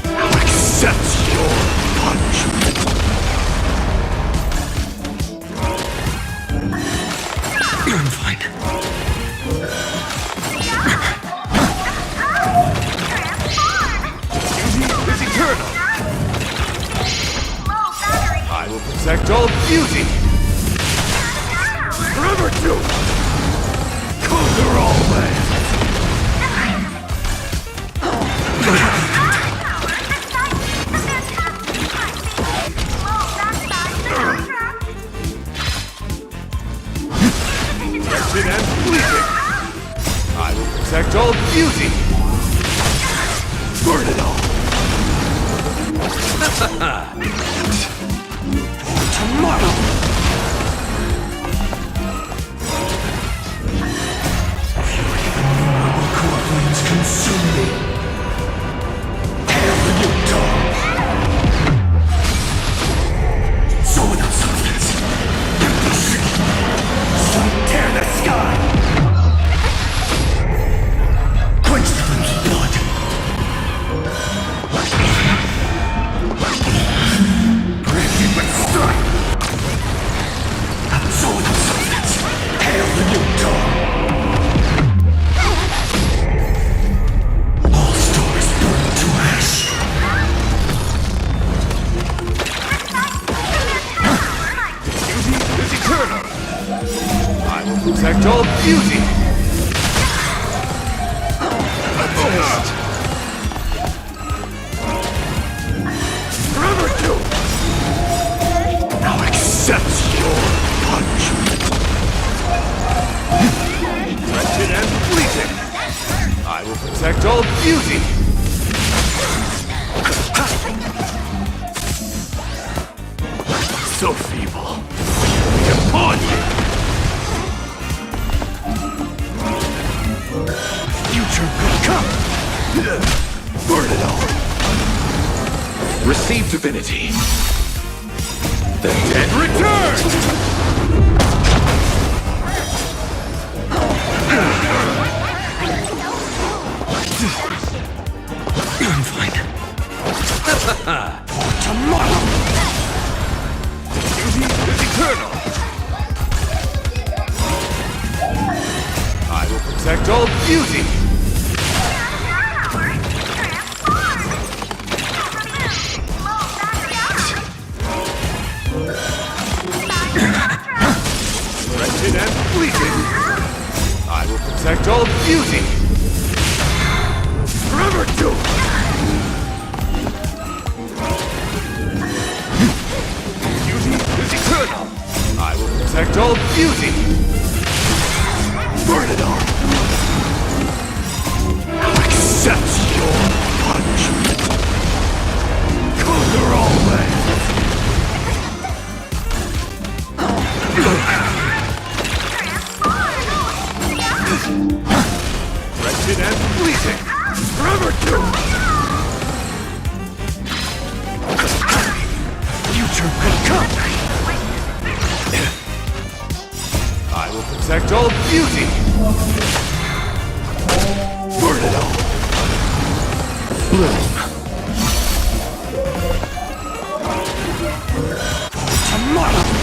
Now accept your punishment. I'm fine. Beauty is eternal. I will protect all beauty. Forever doomed. Conquer all lands. Wretched and fleeting. I will protect all beauty. Burn it all. For tomorrow. Flames consume me. Hail the new dawn. So without substance, empty sea. Sun tear the sky. Quench the flames of blood. Break it with strife. So without substance, hail the new dawn. Protect all beauty! Forever doomed! Now accept your punishment! Wretched and fleeting! I will protect all beauty! So feeble! Upon you! Future will come! Burn it all! Receive divinity! The dead return! beauty! Wretched and fleeting, I will protect all beauty! Forever do! Beauty is eternal! I will protect all beauty! Burn it all! Accept your punishment! Conquer all lands! Wretched and fleeting! Forever do! Future could come! I will protect all beauty! Burn it all! Bloom! Tomorrow!